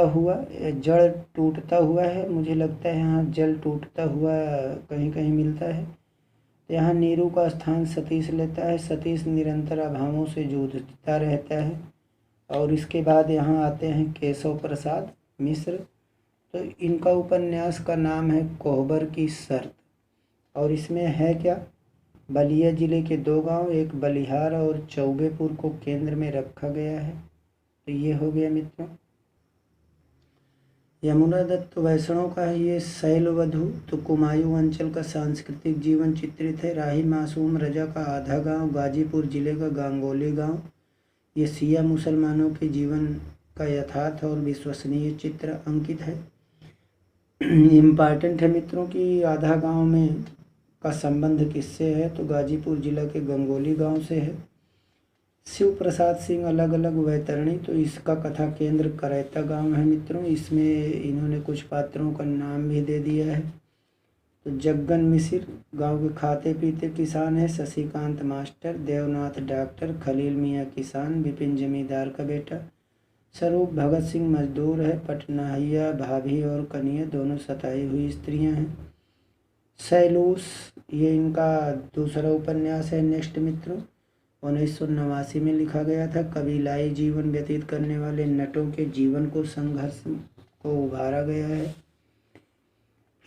Speaker 1: हुआ है। मुझे लगता है यहाँ जल टूटता हुआ कहीं कहीं मिलता है। यहाँ नीरू का स्थान सतीश लेता है। सतीश निरंतर अभावों से जूझता रहता है। और इसके बाद यहाँ आते हैं केशव प्रसाद मिश्र। तो इनका उपन्यास का नाम है कोहबर की शर्त। और इसमें है क्या, बलिया जिले के दो गांव, एक बलिहार और चौबेपुर को केंद्र में रखा गया है। तो ये हो गया मित्रों। यमुना दत्त वैष्णव का है ये शैलवधु। तो कुमायूं अंचल का सांस्कृतिक जीवन चित्रित है। राही मासूम रजा का आधा गांव, गाजीपुर जिले का गांगोली गांव। ये शिया मुसलमानों के जीवन का यथार्थ और विश्वसनीय चित्र अंकित है। इम्पॉर्टेंट है मित्रों कि आधा गांव में का संबंध किससे है, तो गाजीपुर जिला के गंगोली गांव से है। शिव प्रसाद सिंह अलग अलग वैतरणी। तो इसका कथा केंद्र करैता गांव है मित्रों। इसमें इन्होंने कुछ पात्रों का नाम भी दे दिया है। तो जग्गन मिसिर गांव के खाते पीते किसान है। शशिकांत मास्टर, देवनाथ डॉक्टर, खलील मियाँ किसान, विपिन जमींदार का बेटा, स्वरूप भगत सिंह मजदूर है। पटनाहिया भाभी और कन्या दोनों सताई हुई स्त्रियां हैं। सैलूस ये इनका दूसरा उपन्यास है। नेक्स्ट मित्रों 1989 में लिखा गया था। कबीलाई जीवन व्यतीत करने वाले नटों के जीवन को, संघर्ष को उभारा गया है।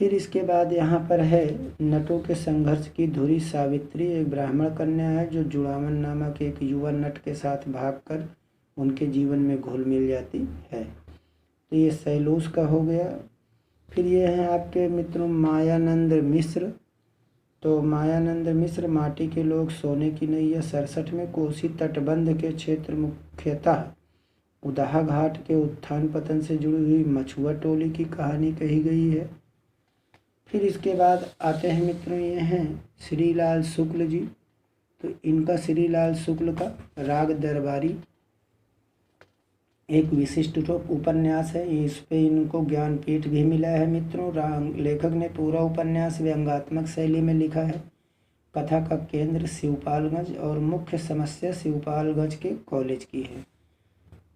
Speaker 1: फिर इसके बाद यहाँ पर है नटों के संघर्ष की धुरी। सावित्री एक ब्राह्मण कन्या है जो जुड़ावन नामक एक युवा नट के साथ भागकर उनके जीवन में घुल मिल जाती है। तो ये सैलूस का हो गया। फिर ये हैं आपके मित्रों मायानंद मिश्र। तो मायानंद मिश्र, माटी के लोग, सोने की नैया 67 में कोसी तटबंध के क्षेत्र, मुख्यतः उदाहा घाट के उत्थान पतन से जुड़ी हुई मछुआ टोली की कहानी कही गई है। फिर इसके बाद आते हैं मित्रों, ये हैं श्रीलाल शुक्ल जी। तो इनका श्रीलाल शुक्ल का राग दरबारी एक विशिष्ट उपन्यास है। इस पे इनको ज्ञानपीठ भी मिला है मित्रों। लेखक ने पूरा उपन्यास व्यंग्यात्मक शैली में लिखा है। कथा का केंद्र शिवपालगंज और मुख्य समस्या शिवपालगंज के कॉलेज की है।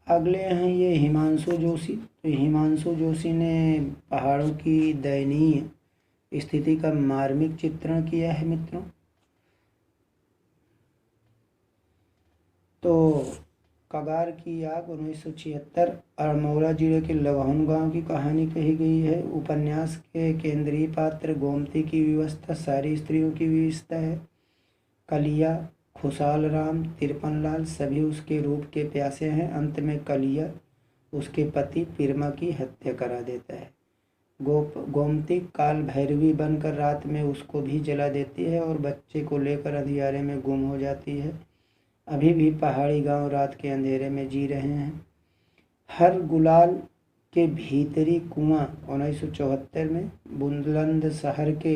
Speaker 1: अगले हैं ये हिमांशु जोशी। तो हिमांशु जोशी ने पहाड़ों की दयनीय स्थिति का मार्मिक चित्रण किया है मित्रों। तो कगार की आग 1976 अल्मोड़ा जिले के लवहन गांव की कहानी कही गई है। उपन्यास के केंद्रीय पात्र गोमती की विवस्था सारी स्त्रियों की विवस्था है। कलिया, खुशाल राम, तिरपनलाल सभी उसके रूप के प्यासे हैं। अंत में कलिया उसके पति पिरमा की हत्या करा देता है। गोमती काल भैरवी बनकर रात में उसको भी जला देती है और बच्चे को लेकर अंधियारे में गुम हो जाती है। अभी भी पहाड़ी गांव रात के अंधेरे में जी रहे हैं। हर गुलाल के भीतरी कुआं 1974 में बुलंद शहर के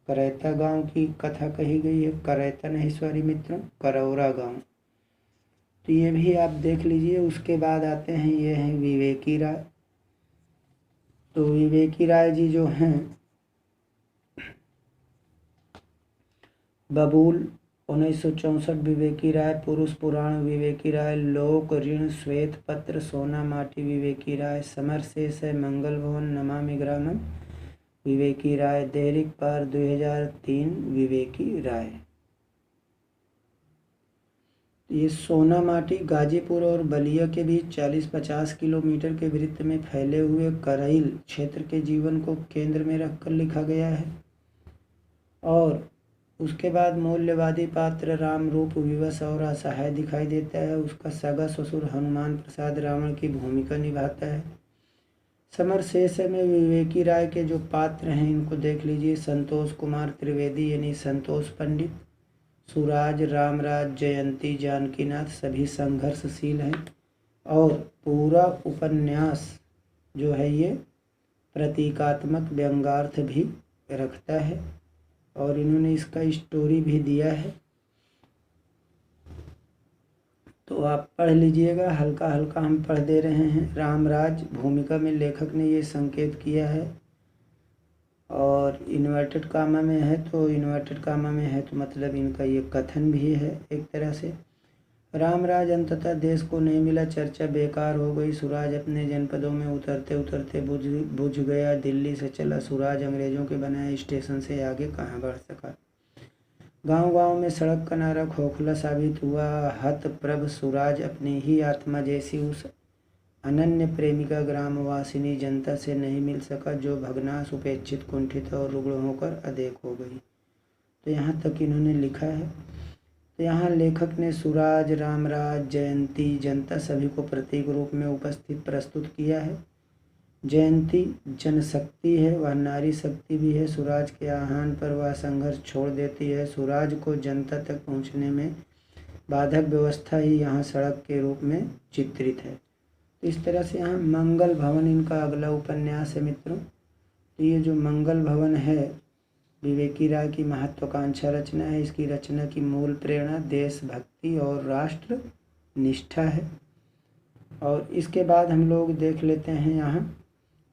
Speaker 1: करैता गांव की कथा कही गई है। करैता नहीं सॉरी मित्रों, करौरा गांव। तो ये भी आप देख लीजिए। उसके बाद आते हैं ये हैं विवेकी राय। तो विवेकी राय जी जो हैं बबूल 1964, विवेकी राय पुरुष पुराण, विवेकी राय लोक ऋण, श्वेत पत्र, सोना माटी, विवेकी राय समर शेष है, मंगल भवन, नमामि ग्रामम, विवेकी राय, दैनिक पार 2003, विवेकी राय। ये सोना माटी गाजीपुर और बलिया के बीच 40-50 किलोमीटर के वृत्त में फैले हुए करैल क्षेत्र के जीवन को केंद्र में रखकर लिखा गया है। और उसके बाद मूल्यवादी पात्र राम रूप विवश और असहाय दिखाई देता है। उसका सगा ससुर हनुमान प्रसाद रावण की भूमिका निभाता है। समर शेष में विवेकी राय के जो पात्र हैं इनको देख लीजिए। संतोष कुमार त्रिवेदी यानी संतोष पंडित, सुराज, रामराज, जयंती, जानकीनाथ सभी संघर्षशील हैं। और पूरा उपन्यास जो है ये प्रतीकात्मक व्यंग्यार्थ भी रखता है और इन्होंने इसका स्टोरी भी दिया है। तो आप पढ़ लीजिएगा, हल्का हल्का हम पढ़ दे रहे हैं। रामराज भूमिका में लेखक ने ये संकेत किया है और इन्वर्टेड कामा में है। तो इन्वर्टेड कामा में है तो मतलब इनका ये कथन भी है एक तरह से। रामराज अंततः देश को नहीं मिला, चर्चा बेकार हो गई। सुराज अपने जनपदों में उतरते उतरते बुझ गया। दिल्ली से चला सुराज अंग्रेजों के बनाए स्टेशन से आगे कहाँ बढ़ सका। गांव गांव में सड़क किनारा खोखला साबित हुआ। हतप्रभ सुराज अपनी ही आत्मा जैसी उस अनन्य प्रेमिका ग्रामवासिनी जनता से नहीं मिल सका जो भगनाश, उपेक्षित, कुंठित और रुग्ण होकर अदेख हो गई। तो यहाँ तक इन्होंने लिखा है। तो यहाँ लेखक ने सुराज, रामराज, जयंती, जनता सभी को प्रतीक रूप में उपस्थित प्रस्तुत किया है। जयंती जनशक्ति है, वह नारी शक्ति भी है। सुराज के आह्वान पर वह संघर्ष छोड़ देती है। सुराज को जनता तक पहुँचने में बाधक व्यवस्था ही यहाँ सड़क के रूप में चित्रित है। तो इस तरह से यहाँ मंगल भवन इनका अगला उपन्यास है मित्रों। तो ये जो मंगल भवन है विवेकी राय की महत्वाकांक्षा रचना है। इसकी रचना की मूल प्रेरणा देशभक्ति और राष्ट्र निष्ठा है। और इसके बाद हम लोग देख लेते हैं यहाँ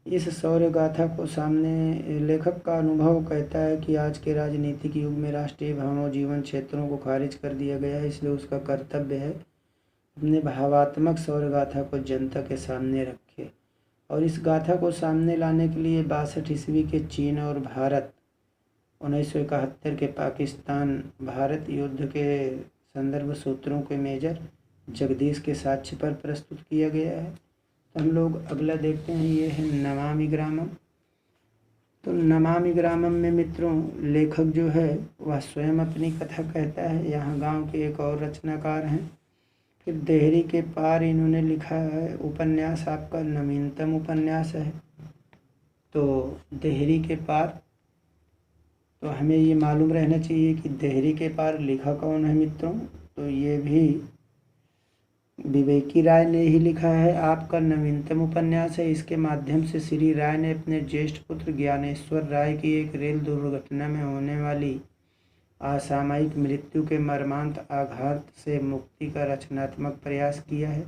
Speaker 1: इस शौर्य गाथा को सामने। लेखक का अनुभव कहता है कि आज के राजनीतिक युग में राष्ट्रीय भावों जीवन क्षेत्रों को खारिज कर दिया गया है, इसलिए उसका कर्तव्य है अपने भावात्मक शौर्य गाथा को जनता के सामने रखे। और इस गाथा को सामने लाने के लिए 62 ईस्वी के चीन और भारत, 1971 के पाकिस्तान भारत युद्ध के संदर्भ सूत्रों के मेजर जगदीश के साक्ष्य पर प्रस्तुत किया गया है। तो हम लोग अगला देखते हैं, ये है नमामि ग्रामम। तो नमामि ग्रामम में मित्रों लेखक जो है वह स्वयं अपनी कथा कहता है। यहाँ गांव के एक और रचनाकार हैं। फिर देहरी के पार इन्होंने लिखा है उपन्यास, आपका नवीनतम उपन्यास है। तो देहरी के पार, तो हमें ये मालूम रहना चाहिए कि देहरी के पार लिखा कौन है मित्रों। तो ये भी विवेकी राय ने ही लिखा है। आपका नवीनतम उपन्यास है। इसके माध्यम से श्री राय ने अपने ज्येष्ठ पुत्र ज्ञानेश्वर राय की एक रेल दुर्घटना में होने वाली असामयिक मृत्यु के मर्मांत आघात से मुक्ति का रचनात्मक प्रयास किया है।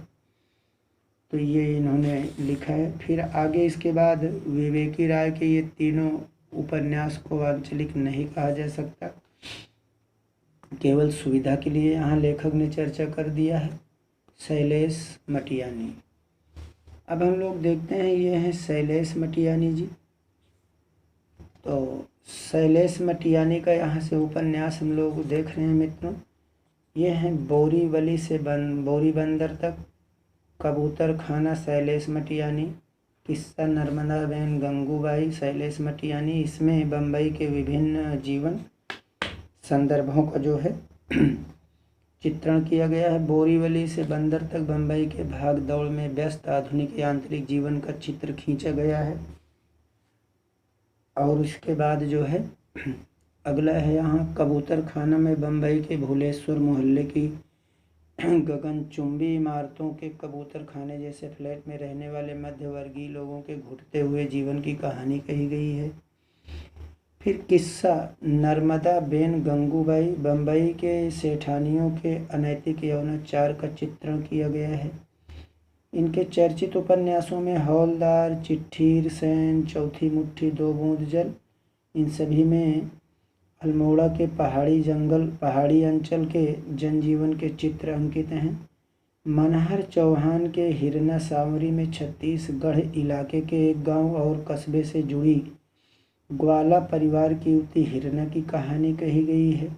Speaker 1: तो ये इन्होंने लिखा है। फिर आगे इसके बाद विवेकी राय के ये तीनों उपन्यास को आंचलिक नहीं कहा जा सकता, केवल सुविधा के लिए यहाँ लेखक ने चर्चा कर दिया है। शैलेश मटियानी। अब हम लोग देखते हैं, ये हैं शैलेश मटियानी जी। तो शैलेश मटियानी का यहाँ से उपन्यास हम लोग देख रहे हैं मित्रों। ये हैं बोरीवली से बोरी बंदर तक, कबूतर खाना शैलेश मटियानी, किस्सा नर्मदा बहन गंगूबाई शैलेश मटियानी। इसमें बम्बई के विभिन्न जीवन संदर्भों का जो है चित्रण किया गया है। बोरीवली से बंदर तक बम्बई के भाग दौड़ में व्यस्त आधुनिक यांत्रिक जीवन का चित्र खींचा गया है। और उसके बाद जो है अगला है यहाँ कबूतर खाना में बम्बई के भूलेश्वर मोहल्ले की गगनचुंबी इमारतों के कबूतर खाने जैसे फ्लैट में रहने वाले मध्यवर्गीय लोगों के घुटते हुए जीवन की कहानी कही गई है। फिर किस्सा नर्मदा बेन गंगूबाई, बम्बई के सेठानियों के अनैतिक यौनाचार का चित्रण किया गया है। इनके चर्चित उपन्यासों में हौलदार, चिट्ठी सेन, चौथी मुट्ठी, दो बूंद जल, इन सभी में अल्मोड़ा के पहाड़ी अंचल के जनजीवन के चित्र अंकित हैं। मनहर चौहान के हिरना सांवरी में छत्तीसगढ़ इलाके के एक गांव और कस्बे से जुड़ी ग्वाला परिवार की युवती हिरना की कहानी कही गई है।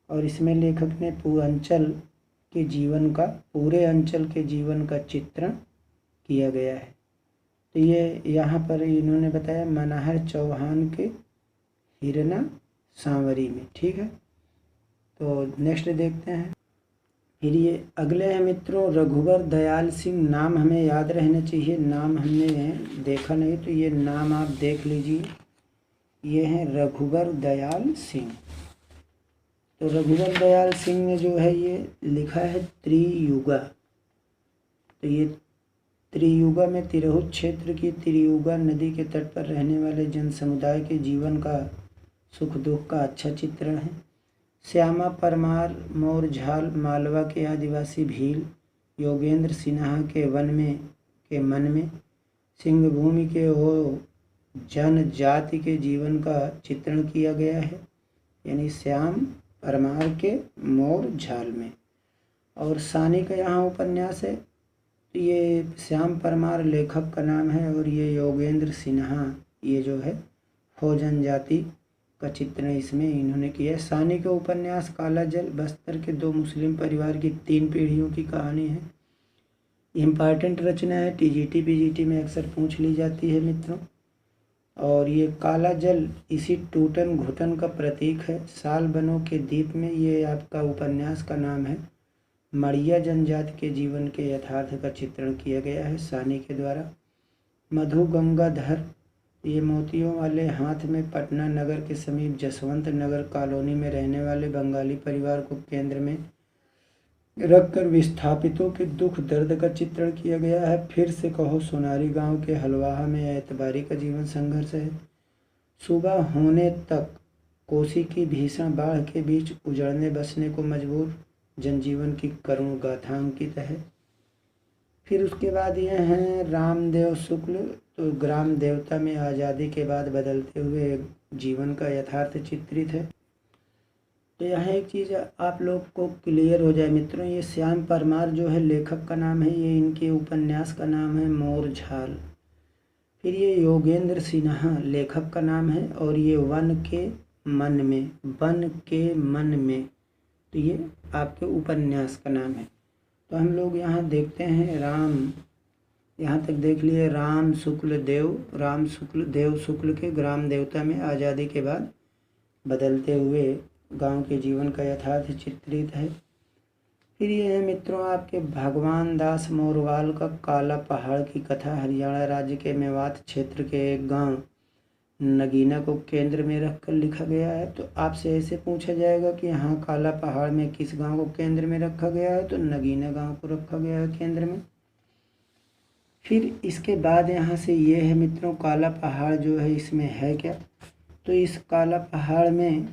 Speaker 1: और इसमें लेखक ने पूरे अंचल के जीवन का चित्रण किया गया है। तो ये यहाँ पर इन्होंने बताया मनहर चौहान के हिरना सांवरी में। ठीक है, तो नेक्स्ट देखते हैं। फिर ये अगले हैं मित्रों रघुवर दयाल सिंह। नाम हमें याद रहना चाहिए, नाम हमने देखा नहीं तो ये नाम आप देख लीजिए। ये हैं रघुवर दयाल सिंह। तो रघुवर दयाल सिंह ने जो है ये लिखा है त्रियुगा। तो ये त्रियुगा में तिरहुत क्षेत्र की त्रियुगा नदी के तट पर रहने वाले जन समुदाय के जीवन का सुख दुख का अच्छा चित्रण है। श्यामा परमार मोरझाल मालवा के आदिवासी भील, योगेंद्र सिन्हा के मन में सिंहभूमि के वो जनजाति के जीवन का चित्रण किया गया है, यानी श्याम परमार के मोरझाल में। और सानी का यहाँ उपन्यास है। तो ये श्याम परमार लेखक का नाम है और ये योगेंद्र सिन्हा ये जो है हो जनजाति का चित्रण इसमें इन्होंने किया है। सानी के उपन्यास काला जल बस्तर के दो मुस्लिम परिवार की 3 पीढ़ियों की कहानी है। इम्पॉर्टेंट रचना है, टीजीटी पीजीटी में अक्सर पूछ ली जाती है मित्रों। और ये काला जल इसी टूटन घुटन का प्रतीक है। साल बनों के दीप में ये आपका उपन्यास का नाम है। मड़िया जनजाति के जीवन के यथार्थ का चित्रण किया गया है सानी के द्वारा। मधु गंगाधर ये मोतियों वाले हाथ में पटना नगर के समीप जसवंत नगर कॉलोनी में रहने वाले बंगाली परिवार को केंद्र में रखकर विस्थापितों के दुख दर्द का चित्रण किया गया है। फिर से कहो सोनारी गांव के हलवाहा में एतबारी का जीवन संघर्ष है। सुबह होने तक कोसी की भीषण बाढ़ के बीच उजड़ने बसने को मजबूर जनजीवन की करुण गाथा अंकित है। फिर उसके बाद ये हैं रामदेव शुक्ल। तो ग्राम देवता में आज़ादी के बाद बदलते हुए जीवन का यथार्थ चित्रित है। तो यहाँ एक चीज़ आप लोग को क्लियर हो जाए मित्रों, ये श्याम परमार जो है लेखक का नाम है, ये इनके उपन्यास का नाम है मोरझाल। फिर ये योगेंद्र सिन्हा लेखक का नाम है और ये वन के मन में तो ये आपके उपन्यास का नाम है। तो हम लोग यहाँ देखते हैं यहाँ तक देख लिए राम शुक्ल देव शुक्ल के ग्राम देवता में आज़ादी के बाद बदलते हुए गांव के जीवन का यथार्थ चित्रित है। फिर ये है मित्रों आपके भगवान दास मोरवाल का काला पहाड़ की कथा। हरियाणा राज्य के मेवात क्षेत्र के एक गांव नगीना को केंद्र में रखकर लिखा गया है। तो आपसे ऐसे पूछा जाएगा कि यहाँ काला पहाड़ में किस गांव को केंद्र में रखा गया है, तो नगीना गांव को रखा गया है केंद्र में। फिर इसके बाद यहाँ से ये है मित्रों काला पहाड़ जो है इसमें है क्या, तो इस काला पहाड़ में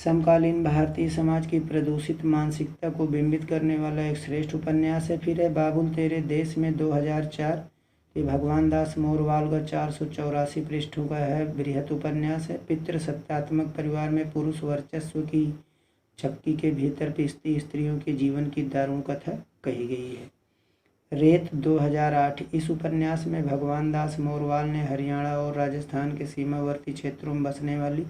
Speaker 1: समकालीन भारतीय समाज की प्रदूषित मानसिकता को बिंबित करने वाला एक श्रेष्ठ उपन्यास है। फिर है बाबुल तेरे देश में 2004, ये भगवान दास मोरवाल का 484 पृष्ठों का है बृहत उपन्यास है। पितृसत्तात्मक परिवार में पुरुष वर्चस्व की चक्की के भीतर पिसती स्त्रियों के जीवन की दारुण कथा कही गई है। रेत 2008। इस उपन्यास में भगवान दास मोरवाल ने हरियाणा और राजस्थान के सीमावर्ती क्षेत्रों में बसने वाली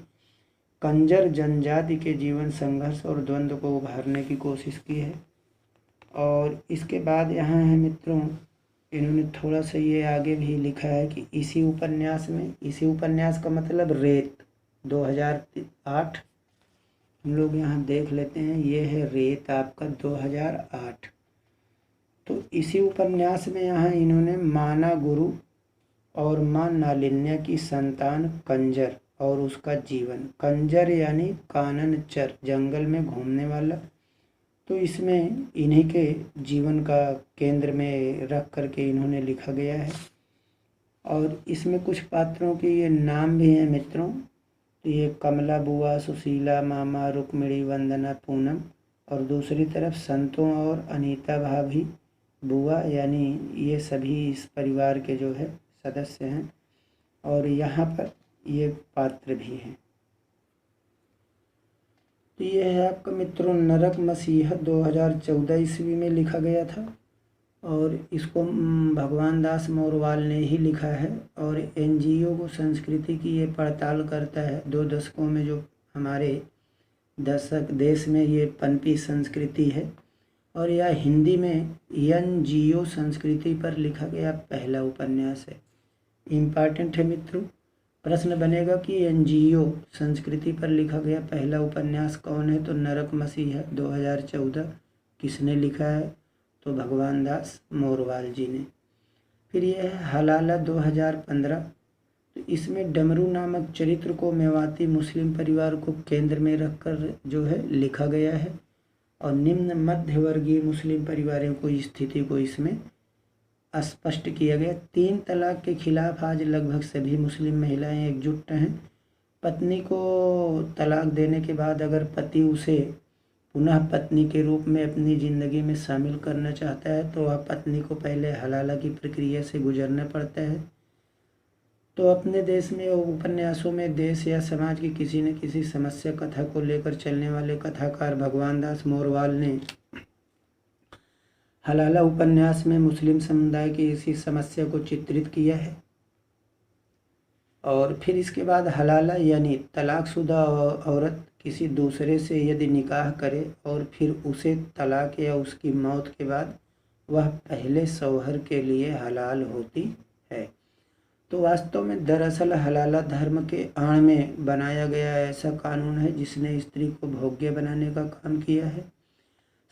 Speaker 1: कंजर जनजाति के जीवन संघर्ष और द्वंद्व को उभारने की कोशिश की है। और इसके बाद यहाँ है मित्रों, इन्होंने थोड़ा सा ये आगे भी लिखा है कि इसी उपन्यास का मतलब रेत 2008 हम लोग यहाँ देख लेते हैं। ये है रेत आपका 2008। तो इसी उपन्यास में यहाँ इन्होंने माना गुरु और माँ नालिन्या की संतान कंजर और उसका जीवन, कंजर यानी कानन चर, जंगल में घूमने वाला, तो इसमें इन्हीं के जीवन का केंद्र में रख करके इन्होंने लिखा गया है। और इसमें कुछ पात्रों के ये नाम भी हैं मित्रों, तो ये कमला बुआ, सुशीला मामा, रुक्मिणी, वंदना, पूनम, और दूसरी तरफ संतों और अनीता भाभी बुआ, यानी ये सभी इस परिवार के जो है सदस्य हैं। और यहाँ पर ये पात्र भी हैं। तो ये है आपका मित्रों नरक मसीहा 2014 ईस्वी में लिखा गया था और इसको भगवान दास मोरवाल ने ही लिखा है। और एनजीओ को संस्कृति की ये पड़ताल करता है। 2 दशकों में जो हमारे देश में ये पनपी संस्कृति है, और यह हिंदी में एनजीओ संस्कृति पर लिखा गया पहला उपन्यास है। इम्पॉर्टेंट है मित्रों, प्रश्न बनेगा कि एनजीओ संस्कृति पर लिखा गया पहला उपन्यास कौन है? तो नरक मसीहा 2014 किसने लिखा है? तो भगवान दास मोरवाल जी ने। फिर यह है हलाला 2015। तो इसमें डमरू नामक चरित्र को मेवाती मुस्लिम परिवार को केंद्र में रखकर जो है लिखा गया है और निम्न मध्य वर्गीय मुस्लिम परिवारों को स्थिति को इसमें स्पष्ट किया गया। 3 तलाक के खिलाफ आज लगभग सभी मुस्लिम महिलाएं एकजुट हैं। पत्नी को तलाक देने के बाद अगर पति उसे पुनः पत्नी के रूप में अपनी ज़िंदगी में शामिल करना चाहता है तो वह पत्नी को पहले हलाला की प्रक्रिया से गुजरना पड़ता है। तो अपने देश में उपन्यासों में देश या समाज की किसी न किसी समस्या कथा को लेकर चलने वाले कथाकार भगवान दास मोरवाल ने हलाला उपन्यास में मुस्लिम समुदाय की इसी समस्या को चित्रित किया है। और फिर इसके बाद हलाला यानी तलाकशुदा औरत किसी दूसरे से यदि निकाह करे और फिर उसे तलाक या उसकी मौत के बाद वह पहले शौहर के लिए हलाल होती है। तो वास्तव में दरअसल हलाला धर्म के आड़ में बनाया गया ऐसा कानून है जिसने स्त्री को भोग्य बनाने का काम किया है।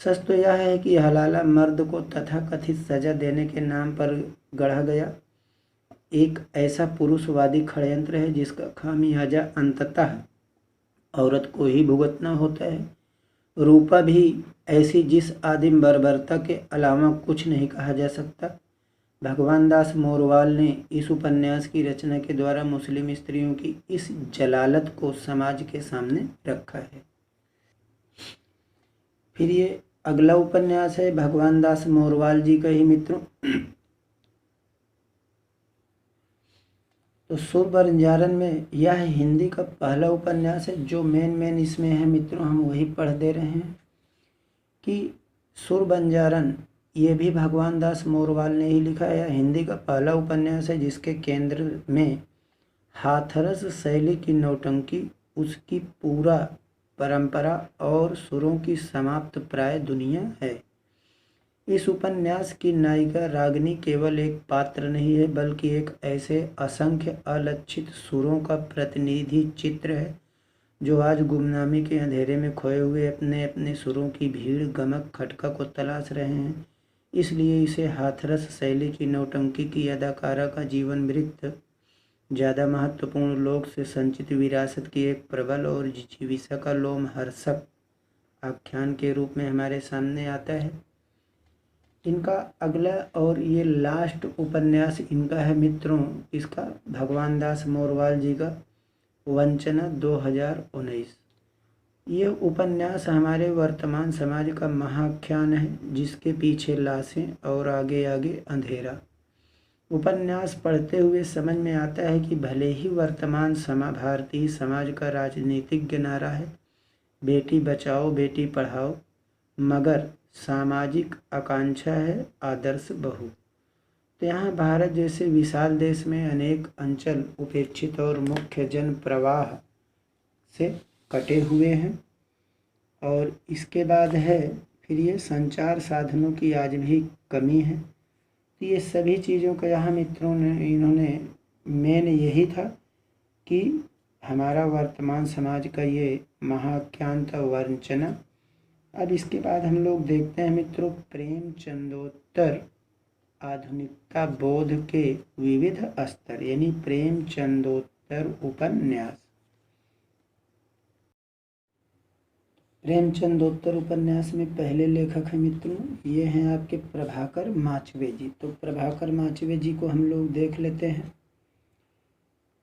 Speaker 1: सच तो यह है कि हलाला मर्द को तथाकथित सजा देने के नाम पर गढ़ा गया एक ऐसा पुरुषवादी षड्यंत्र है जिसका खामियाजा अंततः औरत को ही भुगतना होता है। रूपा भी ऐसी जिस आदिम बर्बरता के अलावा कुछ नहीं कहा जा सकता। भगवान दास मोरवाल ने इस उपन्यास की रचना के द्वारा मुस्लिम स्त्रियों की इस जलालत को समाज के सामने रखा है। फिर ये अगला उपन्यास है भगवान दास मोरवाल जी का ही मित्रों। तो सुर बंजारन में यह हिंदी का पहला उपन्यास है। जो मेन इसमें है मित्रों हम वही पढ़ दे रहे हैं कि सुर बंजारन ये भी भगवान दास मोरवाल ने ही लिखा है। हिंदी का पहला उपन्यास है जिसके केंद्र में हाथरस शैली की नौटंकी, उसकी पूरा परंपरा और सुरों की समाप्त प्राय दुनिया है। इस उपन्यास की नायिका रागिनी केवल एक पात्र नहीं है बल्कि एक ऐसे असंख्य अलक्षित सुरों का प्रतिनिधि चित्र है जो आज गुमनामी के अंधेरे में खोए हुए अपने अपने सुरों की भीड़ गमक खटका को तलाश रहे हैं। इसलिए इसे हाथरस शैली की नौटंकी की अदाकारा का जीवन मृत्यु ज़्यादा महत्वपूर्ण लोक से संचित विरासत की एक प्रबल और जिजीविषा का लोमहर्षक आख्यान के रूप में हमारे सामने आता है। इनका अगला और ये लास्ट उपन्यास इनका है मित्रों, इसका भगवान दास मोरवाल जी का वंचना 2019। ये उपन्यास हमारे वर्तमान समाज का महाख्यान है जिसके पीछे लाशें और आगे आगे अंधेरा। उपन्यास पढ़ते हुए समझ में आता है कि भले ही वर्तमान भारतीय समाज का राजनीतिज्ञ नारा है बेटी बचाओ बेटी पढ़ाओ, मगर सामाजिक आकांक्षा है आदर्श बहू। तो यहाँ भारत जैसे विशाल देश में अनेक अंचल उपेक्षित और मुख्य जन प्रवाह से कटे हुए हैं। और इसके बाद है फिर ये संचार साधनों की आज भी कमी है। तो ये सभी चीज़ों का यहाँ मित्रों ने इन्होंने मेन यही था कि हमारा वर्तमान समाज का ये महाक्रांत वंचना। अब इसके बाद हम लोग देखते हैं मित्रों प्रेमचंदोत्तर आधुनिकता बोध के विविध स्तर, यानी प्रेमचंदोत्तर उपन्यास। प्रेमचंदोत्तर उपन्यास में पहले लेखक हैं मित्रों, ये हैं आपके प्रभाकर माचवे जी। तो प्रभाकर माचवे जी को हम लोग देख लेते हैं।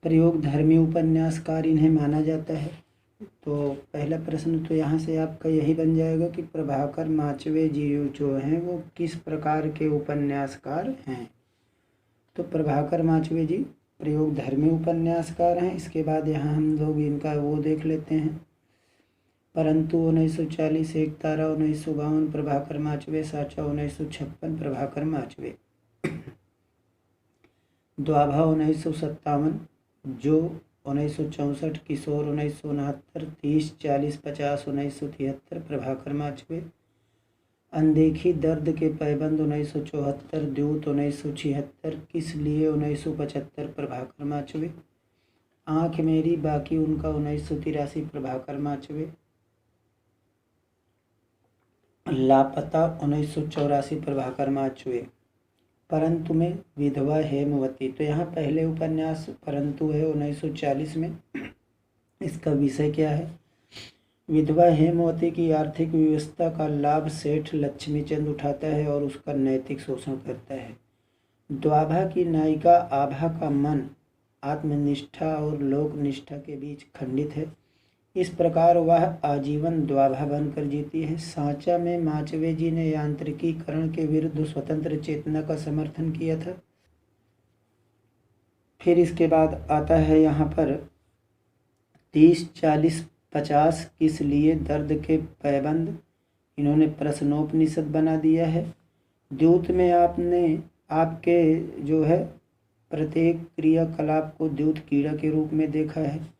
Speaker 1: प्रयोग धर्मी उपन्यासकार इन्हें माना जाता है। तो पहला प्रश्न तो यहाँ से आपका यही बन जाएगा कि प्रभाकर माचवे जी जो हैं वो किस प्रकार के उपन्यासकार हैं। तो प्रभाकर माचवे जी प्रयोग धर्मी उपन्यासकार हैं। इसके बाद यहाँ हम लोग इनका वो देख लेते हैं, परंतु 1940, एक तारा 1952 प्रभाकर माचवे, साचा 1956 प्रभाकर माचवे, द्वाभा 1957, जो 1964, किशोर 1969, 30, 40, 50 1973 प्रभाकर माचवे, अनदेखी दर्द के पैबंद 1974, द्यूत 1976, किस लिए 1975 प्रभाकर माचवे, आँख मेरी बाकी उनका 1983 प्रभाकर माचवे, लापता 1984 प्रभाकर माचवे, परंतु में विधवा हेमवती। तो यहाँ पहले उपन्यास परंतु है 1940 में। इसका विषय क्या है? विधवा हेमवती की आर्थिक व्यवस्था का लाभ सेठ लक्ष्मीचंद उठाता है और उसका नैतिक शोषण करता है। द्वाभा की नायिका आभा का मन आत्मनिष्ठा और लोकनिष्ठा के बीच खंडित है। इस प्रकार वह आजीवन द्वाभा बनकर जीती है। सांचा में माचवे जी ने यांत्रिकीकरण के विरुद्ध स्वतंत्र चेतना का समर्थन किया था। फिर इसके बाद आता है यहाँ पर 30, 40, 50 किस लिए दर्द के पैबंद, इन्होंने प्रश्नोपनिषद बना दिया है। द्यूत में आपने आपके जो है प्रत्येक क्रियाकलाप को द्यूत कीड़ा के रूप में देखा है।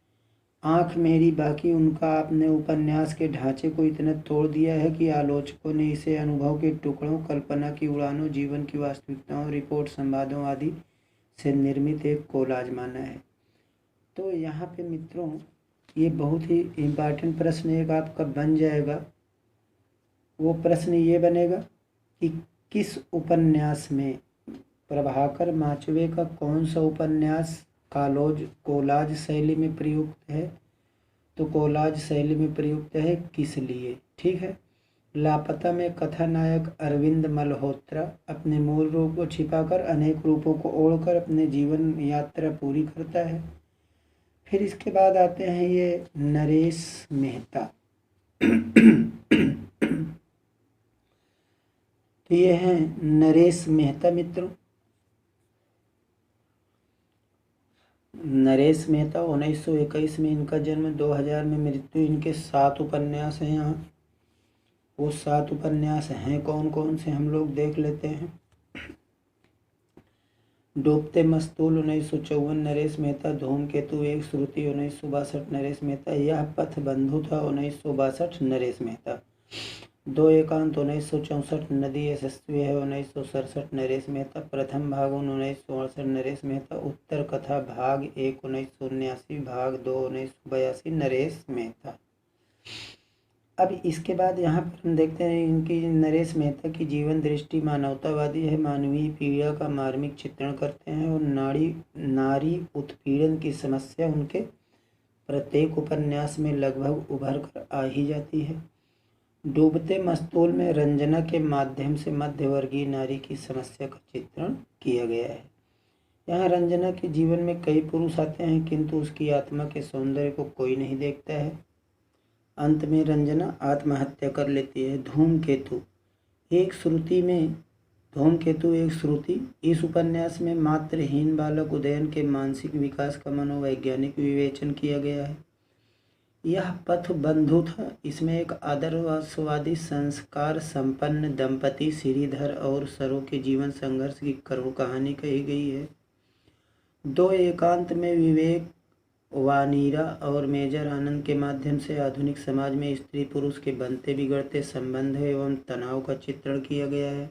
Speaker 1: आँख मेरी बाकी उनका आपने उपन्यास के ढांचे को इतना तोड़ दिया है कि आलोचकों ने इसे अनुभव के टुकड़ों, कल्पना की उड़ानों, जीवन की वास्तविकताओं, रिपोर्ट, संवादों आदि से निर्मित एक कोलाज माना है। तो यहाँ पे मित्रों ये बहुत ही इम्पॉर्टेंट प्रश्न एक आपका बन जाएगा। वो प्रश्न ये बनेगा कि किस उपन्यास में प्रभाकर माचवे का कौन सा उपन्यास कोलाज शैली में प्रयुक्त है। तो कोलाज शैली में प्रयुक्त है किस लिए, ठीक है। लापता में कथानायक अरविंद मल्होत्रा अपने मूल रूप को छिपाकर अनेक रूपों को ओढ़कर अपने जीवन यात्रा पूरी करता है। फिर इसके बाद आते हैं ये नरेश मेहता। तो ये हैं नरेश मेहता मित्रों। नरेश मेहता 1921 में इनका जन्म, 2000 में मृत्यु। इनके 7 उपन्यास हैं यहाँ। वो 7 उपन्यास हैं कौन कौन से हम लोग देख लेते हैं। डूबते मस्तूल 1954 नरेश मेहता, धूमकेतु एक श्रुति 1962 नरेश मेहता, यह पथ बंधु था 1962 नरेश मेहता, 2 एकांत 1964, नदी यशस्वी है 1967 नरेश मेहता, प्रथम भाग 1968 नरेश मेहता, उत्तर कथा भाग 1 1979, भाग 2 1982 नरेश मेहता। अब इसके बाद यहाँ पर हम देखते हैं इनकी नरेश मेहता की जीवन दृष्टि मानवतावादी है, मानवीय पीड़ा का मार्मिक चित्रण करते हैं और नारी उत्पीड़न की समस्या उनके प्रत्येक उपन्यास में लगभग उभर कर आ ही जाती है। डूबते मस्तूल में रंजना के माध्यम से मध्यवर्गीय नारी की समस्या का चित्रण किया गया है। यहाँ रंजना के जीवन में कई पुरुष आते हैं किंतु उसकी आत्मा के सौंदर्य को कोई नहीं देखता है। अंत में रंजना आत्महत्या कर लेती है। धूमकेतु एक श्रुति इस उपन्यास में मात्रहीन बालक उदयन के मानसिक विकास का मनोवैज्ञानिक विवेचन किया गया है। यह पथ बंधु था। इसमें एक आदर्शवादी संस्कार संपन्न दंपति श्रीधर और सरो के जीवन संघर्ष की करुण कहानी कही गई है। दो एकांत में विवेक वानीरा और मेजर आनंद के माध्यम से आधुनिक समाज में स्त्री पुरुष के बनते बिगड़ते संबंध एवं तनाव का चित्रण किया गया है।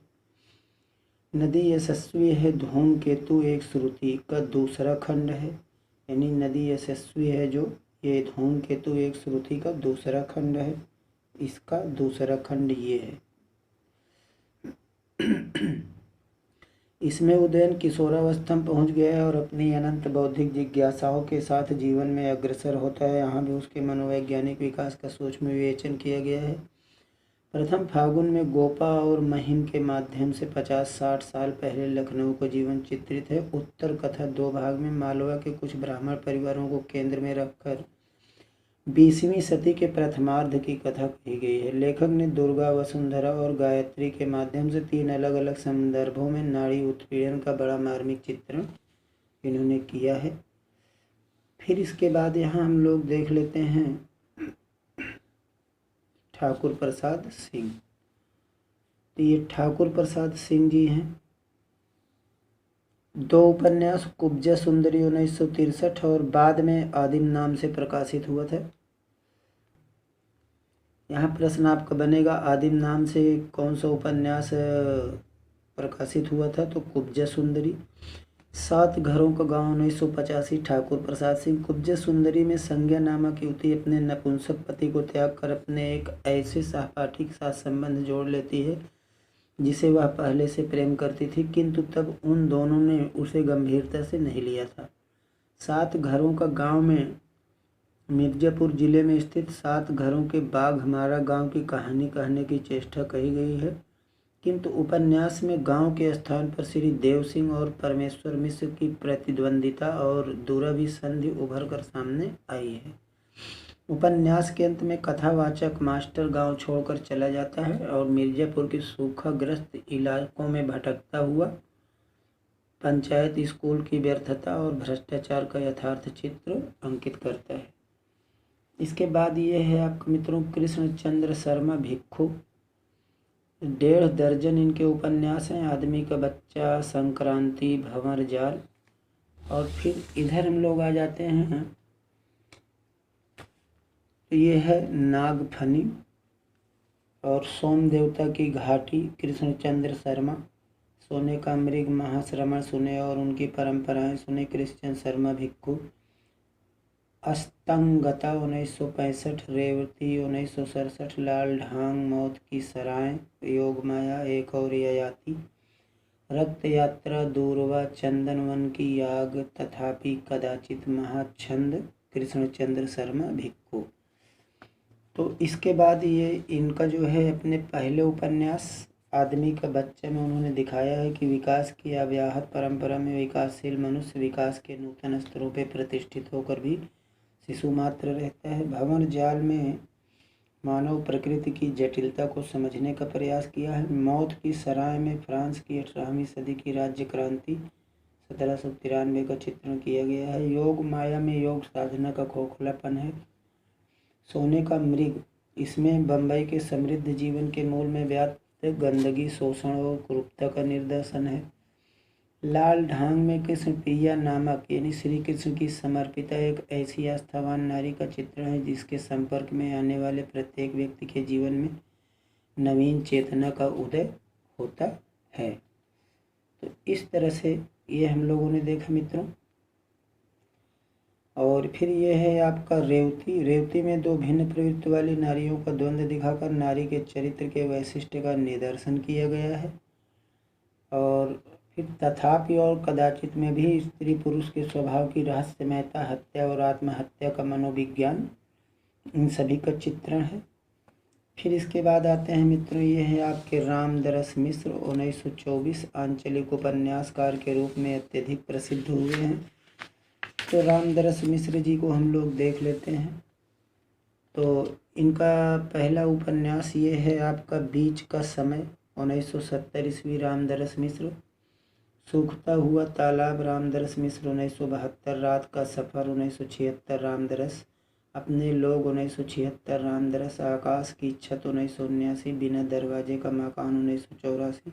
Speaker 1: नदी यशस्वी है धूमकेतु एक श्रुति का दूसरा खंड है। यानी नदी यशस्वी है जो ये धूमकेतु एक श्रुति का दूसरा खंड है, इसका दूसरा खंड ये है। इसमें उदयन किशोरावस्था में पहुंच गया है और अपनी अनंत बौद्धिक जिज्ञासाओं के साथ जीवन में अग्रसर होता है। यहाँ भी उसके मनोवैज्ञानिक विकास का सूक्ष्म विवेचन किया गया है। प्रथम फागुन में गोपा और महिम के माध्यम से 50-60 साल पहले लखनऊ का जीवन चित्रित है। उत्तर कथा 2 भाग में मालवा के कुछ ब्राह्मण परिवारों को केंद्र में रखकर 20वीं सदी के प्रथमार्ध की कथा कही गई है। लेखक ने दुर्गा, वसुंधरा और गायत्री के माध्यम से 3 अलग अलग संदर्भों में नारी उत्पीड़न का बड़ा मार्मिक चित्रण इन्होंने किया है। फिर इसके बाद यहाँ हम लोग देख लेते हैं ठाकुर प्रसाद सिंह। तो ये ठाकुर प्रसाद सिंह जी हैं। 2 उपन्यास कुब्जा सुंदरी 1963 और बाद में आदिम नाम से प्रकाशित हुआ था। यहाँ प्रश्न आपका बनेगा आदिम नाम से कौन सा उपन्यास प्रकाशित हुआ था, तो कुब्जा सुंदरी। 7 घरों का गांव 1985 ठाकुर प्रसाद सिंह। कुब्जा सुंदरी में संज्ञा नामक युवती अपने नपुंसक पति को त्याग कर अपने एक ऐसे सहपाठी के साथ संबंध जोड़ लेती है जिसे वह पहले से प्रेम करती थी, किंतु तब उन दोनों ने उसे गंभीरता से नहीं लिया था। 7 घरों का गांव में मिर्जापुर जिले में स्थित 7 घरों के बाग हमारा गांव की कहानी कहने की चेष्टा कही गई है, किंतु उपन्यास में गांव के स्थान पर श्री देव सिंह और परमेश्वर मिश्र की प्रतिद्वंदिता और दुरभिसंधि उभर कर सामने आई है। उपन्यास के अंत में कथावाचक मास्टर गांव छोड़कर चला जाता है और मिर्जापुर के सूखाग्रस्त इलाकों में भटकता हुआ पंचायत स्कूल की व्यर्थता और भ्रष्टाचार का यथार्थ चित्र अंकित करता है। इसके बाद ये है आपके मित्रों कृष्णचंद्र शर्मा भिक्खु। 1.5 दर्जन इनके उपन्यास हैं। आदमी का बच्चा, संक्रांति, भंवर जाल। और फिर इधर हम लोग आ जाते हैं, ये है नागफनी और सोम देवता की घाटी कृष्णचंद्र शर्मा। सोने का मृग, महाश्रमण सुने और उनकी परंपराएं सुने कृष्णचंद्र शर्मा भिक्खु। अस्तंगता 1965, रेवती 1967, लाल ढांग, मौत की सराय, योगमाया, एक और ययाति, रक्त यात्रा, दूरवा, चंदनवन की याग, तथापि, कदाचित, महाछंद कृष्णचंद्र शर्मा भिक्खु। तो इसके बाद ये इनका जो है अपने पहले उपन्यास आदमी का बच्चा में उन्होंने दिखाया है कि विकास की अव्याहत परंपरा में विकासशील मनुष्य विकास के नूतन स्तरों पर प्रतिष्ठित होकर भी शिशु मात्र रहता है। भंवर जाल में मानव प्रकृति की जटिलता को समझने का प्रयास किया है। मौत की सराय में फ्रांस की 18वीं सदी की राज्य क्रांति 1793 का चित्रण किया गया है। योग माया में योग साधना का खोखलापन है। सोने का मृग, इसमें बम्बई के समृद्ध जीवन के मूल में व्याप्त गंदगी, शोषण और कुरूपता का निदर्शन है। लाल ढांग में कृष्ण प्रिया नामक यानी श्री कृष्ण की समर्पिता एक ऐसी आस्थावान नारी का चित्रण है जिसके संपर्क में आने वाले प्रत्येक व्यक्ति के जीवन में नवीन चेतना का उदय होता है। तो इस तरह से ये हम लोगों ने देखा मित्रों। और फिर ये है आपका रेवती। रेवती में 2 भिन्न प्रवृत्ति वाली नारियों का द्वंद्व दिखाकर नारी के चरित्र के वैशिष्ट्य का निदर्शन किया गया है। और फिर तथापि और कदाचित में भी स्त्री पुरुष के स्वभाव की रहस्यमयता, हत्या और आत्महत्या का मनोविज्ञान, इन सभी का चित्रण है। फिर इसके बाद आते हैं मित्रों, ये है आपके रामदरस मिश्र 1924 आंचलिक उपन्यासकार के रूप में अत्यधिक प्रसिद्ध हुए हैं। तो रामदरस मिश्र जी को हम लोग देख लेते हैं। तो इनका पहला उपन्यास ये है आपका बीच का समय 1970 ईस्वी रामदरस मिश्र। सूखता हुआ तालाब रामदरस मिश्र 1972। रात का सफ़र 1976 रामदरस। अपने लोग 1976, रामदरस, आकाश की छत 1979, बिना दरवाजे का मकान 1984,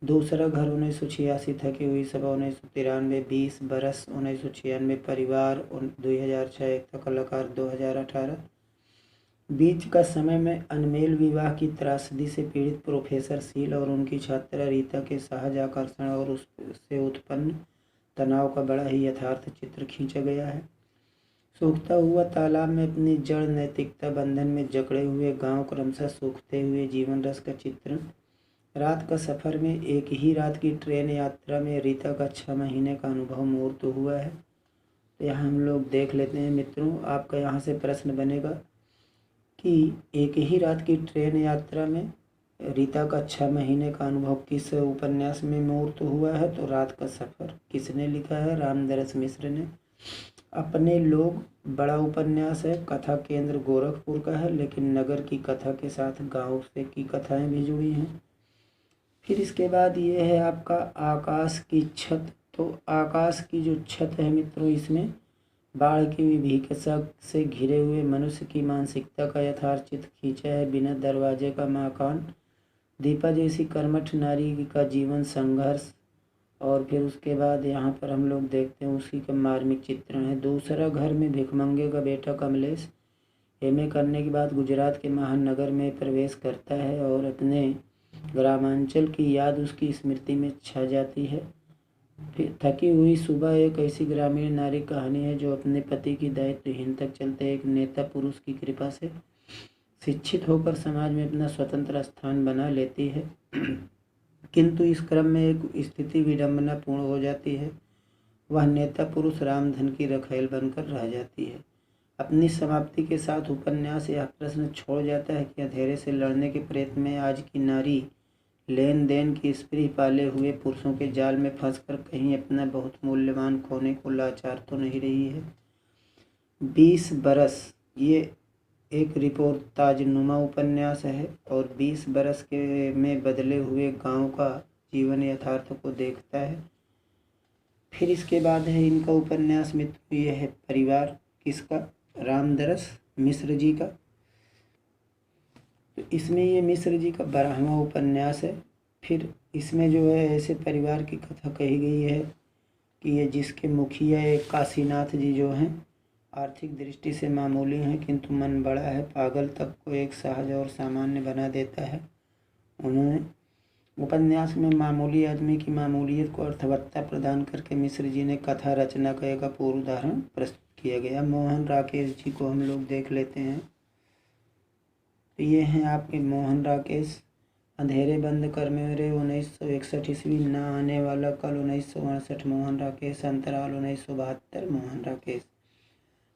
Speaker 1: दूसरा घर 1986, थकी हुई सभा 1993, 20 बरस 1996, परिवार 2006, एकता कलाकार 2018, बीच का समय में अनमेल विवाह की त्रासदी से पीड़ित प्रोफेसर शील और उनकी छात्रा रीता के सहज आकर्षण और उससे उत्पन्न तनाव का बड़ा ही यथार्थ चित्र खींचा गया है। सूखता हुआ तालाब में अपनी जड़ नैतिकता बंधन में जकड़े हुए गांव, क्रमशः सूखते हुए जीवन रस का चित्रण। रात का सफ़र में एक ही रात की ट्रेन यात्रा में रीता का 6 महीने का अनुभव मूर्त हुआ है। तो यहाँ हम लोग देख लेते हैं मित्रों, आपका यहाँ से प्रश्न बनेगा कि एक ही रात की ट्रेन यात्रा में रीता का 6 महीने का अनुभव किस उपन्यास में मूर्त हुआ है। तो रात का सफ़र किसने लिखा है? रामदरस मिश्र ने। अपने लोग बड़ा उपन्यास है, कथा केंद्र गोरखपुर का है, लेकिन नगर की कथा के साथ गांव से की कथाएं भी जुड़ी हैं। फिर इसके बाद ये है आपका आकाश की छत। तो आकाश की जो छत है मित्रों, इसमें बाढ़ की विभीषिका से घिरे हुए मनुष्य की मानसिकता का यथार्थ चित्र खींचा है। बिना दरवाजे का मकान, दीपा जैसी कर्मठ नारी का जीवन संघर्ष। और फिर उसके बाद यहाँ पर हम लोग देखते हैं उसी का मार्मिक चित्रण है। दूसरा घर में भिखमंगे का बेटा कमलेश एमए करने के बाद गुजरात के महानगर में प्रवेश करता है और अपने ग्रामांचल की याद उसकी स्मृति में छा जाती है। फिर थकी हुई सुबह एक ऐसी ग्रामीण नारी कहानी है जो अपने पति की दायित्वहीन तक चलते एक नेता पुरुष की कृपा से शिक्षित होकर समाज में अपना स्वतंत्र स्थान बना लेती है। किंतु इस क्रम में एक स्थिति विडंबनापूर्ण हो जाती है। वह नेता पुरुष रामधन की रखेल बनकर रह जाती है। अपनी समाप्ति के साथ उपन्यास यह प्रश्न छोड़ जाता है कि अंधेरे से लड़ने के प्रयत्न में आज की नारी लेन देन की स्प्रीह पाले हुए पुरुषों के जाल में फंसकर कहीं अपना बहुत मूल्यवान खोने को लाचार तो नहीं रही है। 20 बरस ये एक रिपोर्ताजनुमा उपन्यास है और 20 बरस के में बदले हुए गांव का जीवन यथार्थ को देखता है। फिर इसके बाद है इनका उपन्यास मित्र, ये है परिवार। किसका? रामदरस मिश्र जी का। तो इसमें ये मिश्र जी का 12वां उपन्यास है। फिर इसमें जो है ऐसे परिवार की कथा कही गई है कि ये जिसके मुखिया एक काशीनाथ जी जो हैं आर्थिक दृष्टि से मामूली हैं, किंतु मन बड़ा है, पागल तक को एक सहज और सामान्य बना देता है। उन्होंने उपन्यास में मामूली आदमी की मामूलियत को अर्थवत्ता प्रदान करके मिश्र जी ने कथा रचना का एक अपूर्व उदाहरण प्रस्तुत किया गया। मोहन राकेश जी को हम लोग देख लेते हैं। तो ये हैं आपके मोहन राकेश। अंधेरे बंद कर मेरे 1961 ईस्वी, ना आने वाला कल 1968 मोहन राकेश, अंतराल 1972 मोहन राकेश।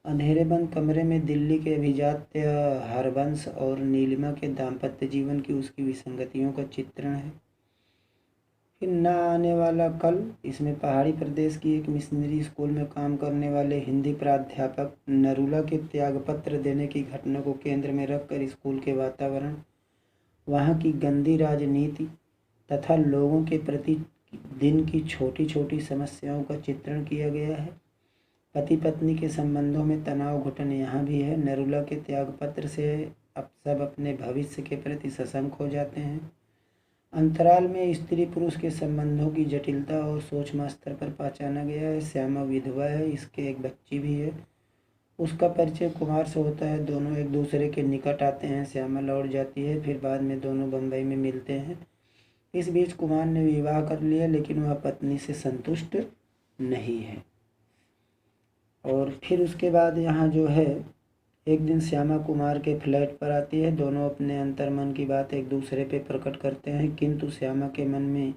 Speaker 1: अंधेरे बंद कमरे में दिल्ली के अभिजात्य हरबंश और नीलिमा के दाम्पत्य जीवन की उसकी विसंगतियों का चित्रण है। फिर ना आने वाला कल, इसमें पहाड़ी प्रदेश की एक मिशनरी स्कूल में काम करने वाले हिंदी प्राध्यापक नरूला के त्यागपत्र देने की घटना को केंद्र में रखकर स्कूल के वातावरण, वहाँ की गंदी राजनीति तथा लोगों के प्रति दिन की छोटी छोटी समस्याओं का चित्रण किया गया है। पति पत्नी के संबंधों में तनाव घुटन यहाँ भी है। नरूला के त्यागपत्र से अब सब अपने भविष्य के प्रति सशंक हो जाते हैं। अंतराल में स्त्री पुरुष के संबंधों की जटिलता और सूक्ष्म स्तर पर पहचाना गया है। श्यामा विधवा है, इसके एक बच्ची भी है। उसका परिचय कुमार से होता है, दोनों एक दूसरे के निकट आते हैं। श्यामा लौट जाती है, फिर बाद में दोनों बम्बई में मिलते हैं। इस बीच कुमार ने विवाह कर लिया, लेकिन वह पत्नी से संतुष्ट नहीं है। और फिर उसके बाद यहाँ जो है एक दिन श्यामा कुमार के फ्लैट पर आती है। दोनों अपने अंतर्मन की बात एक दूसरे पे प्रकट करते हैं, किंतु श्यामा के मन में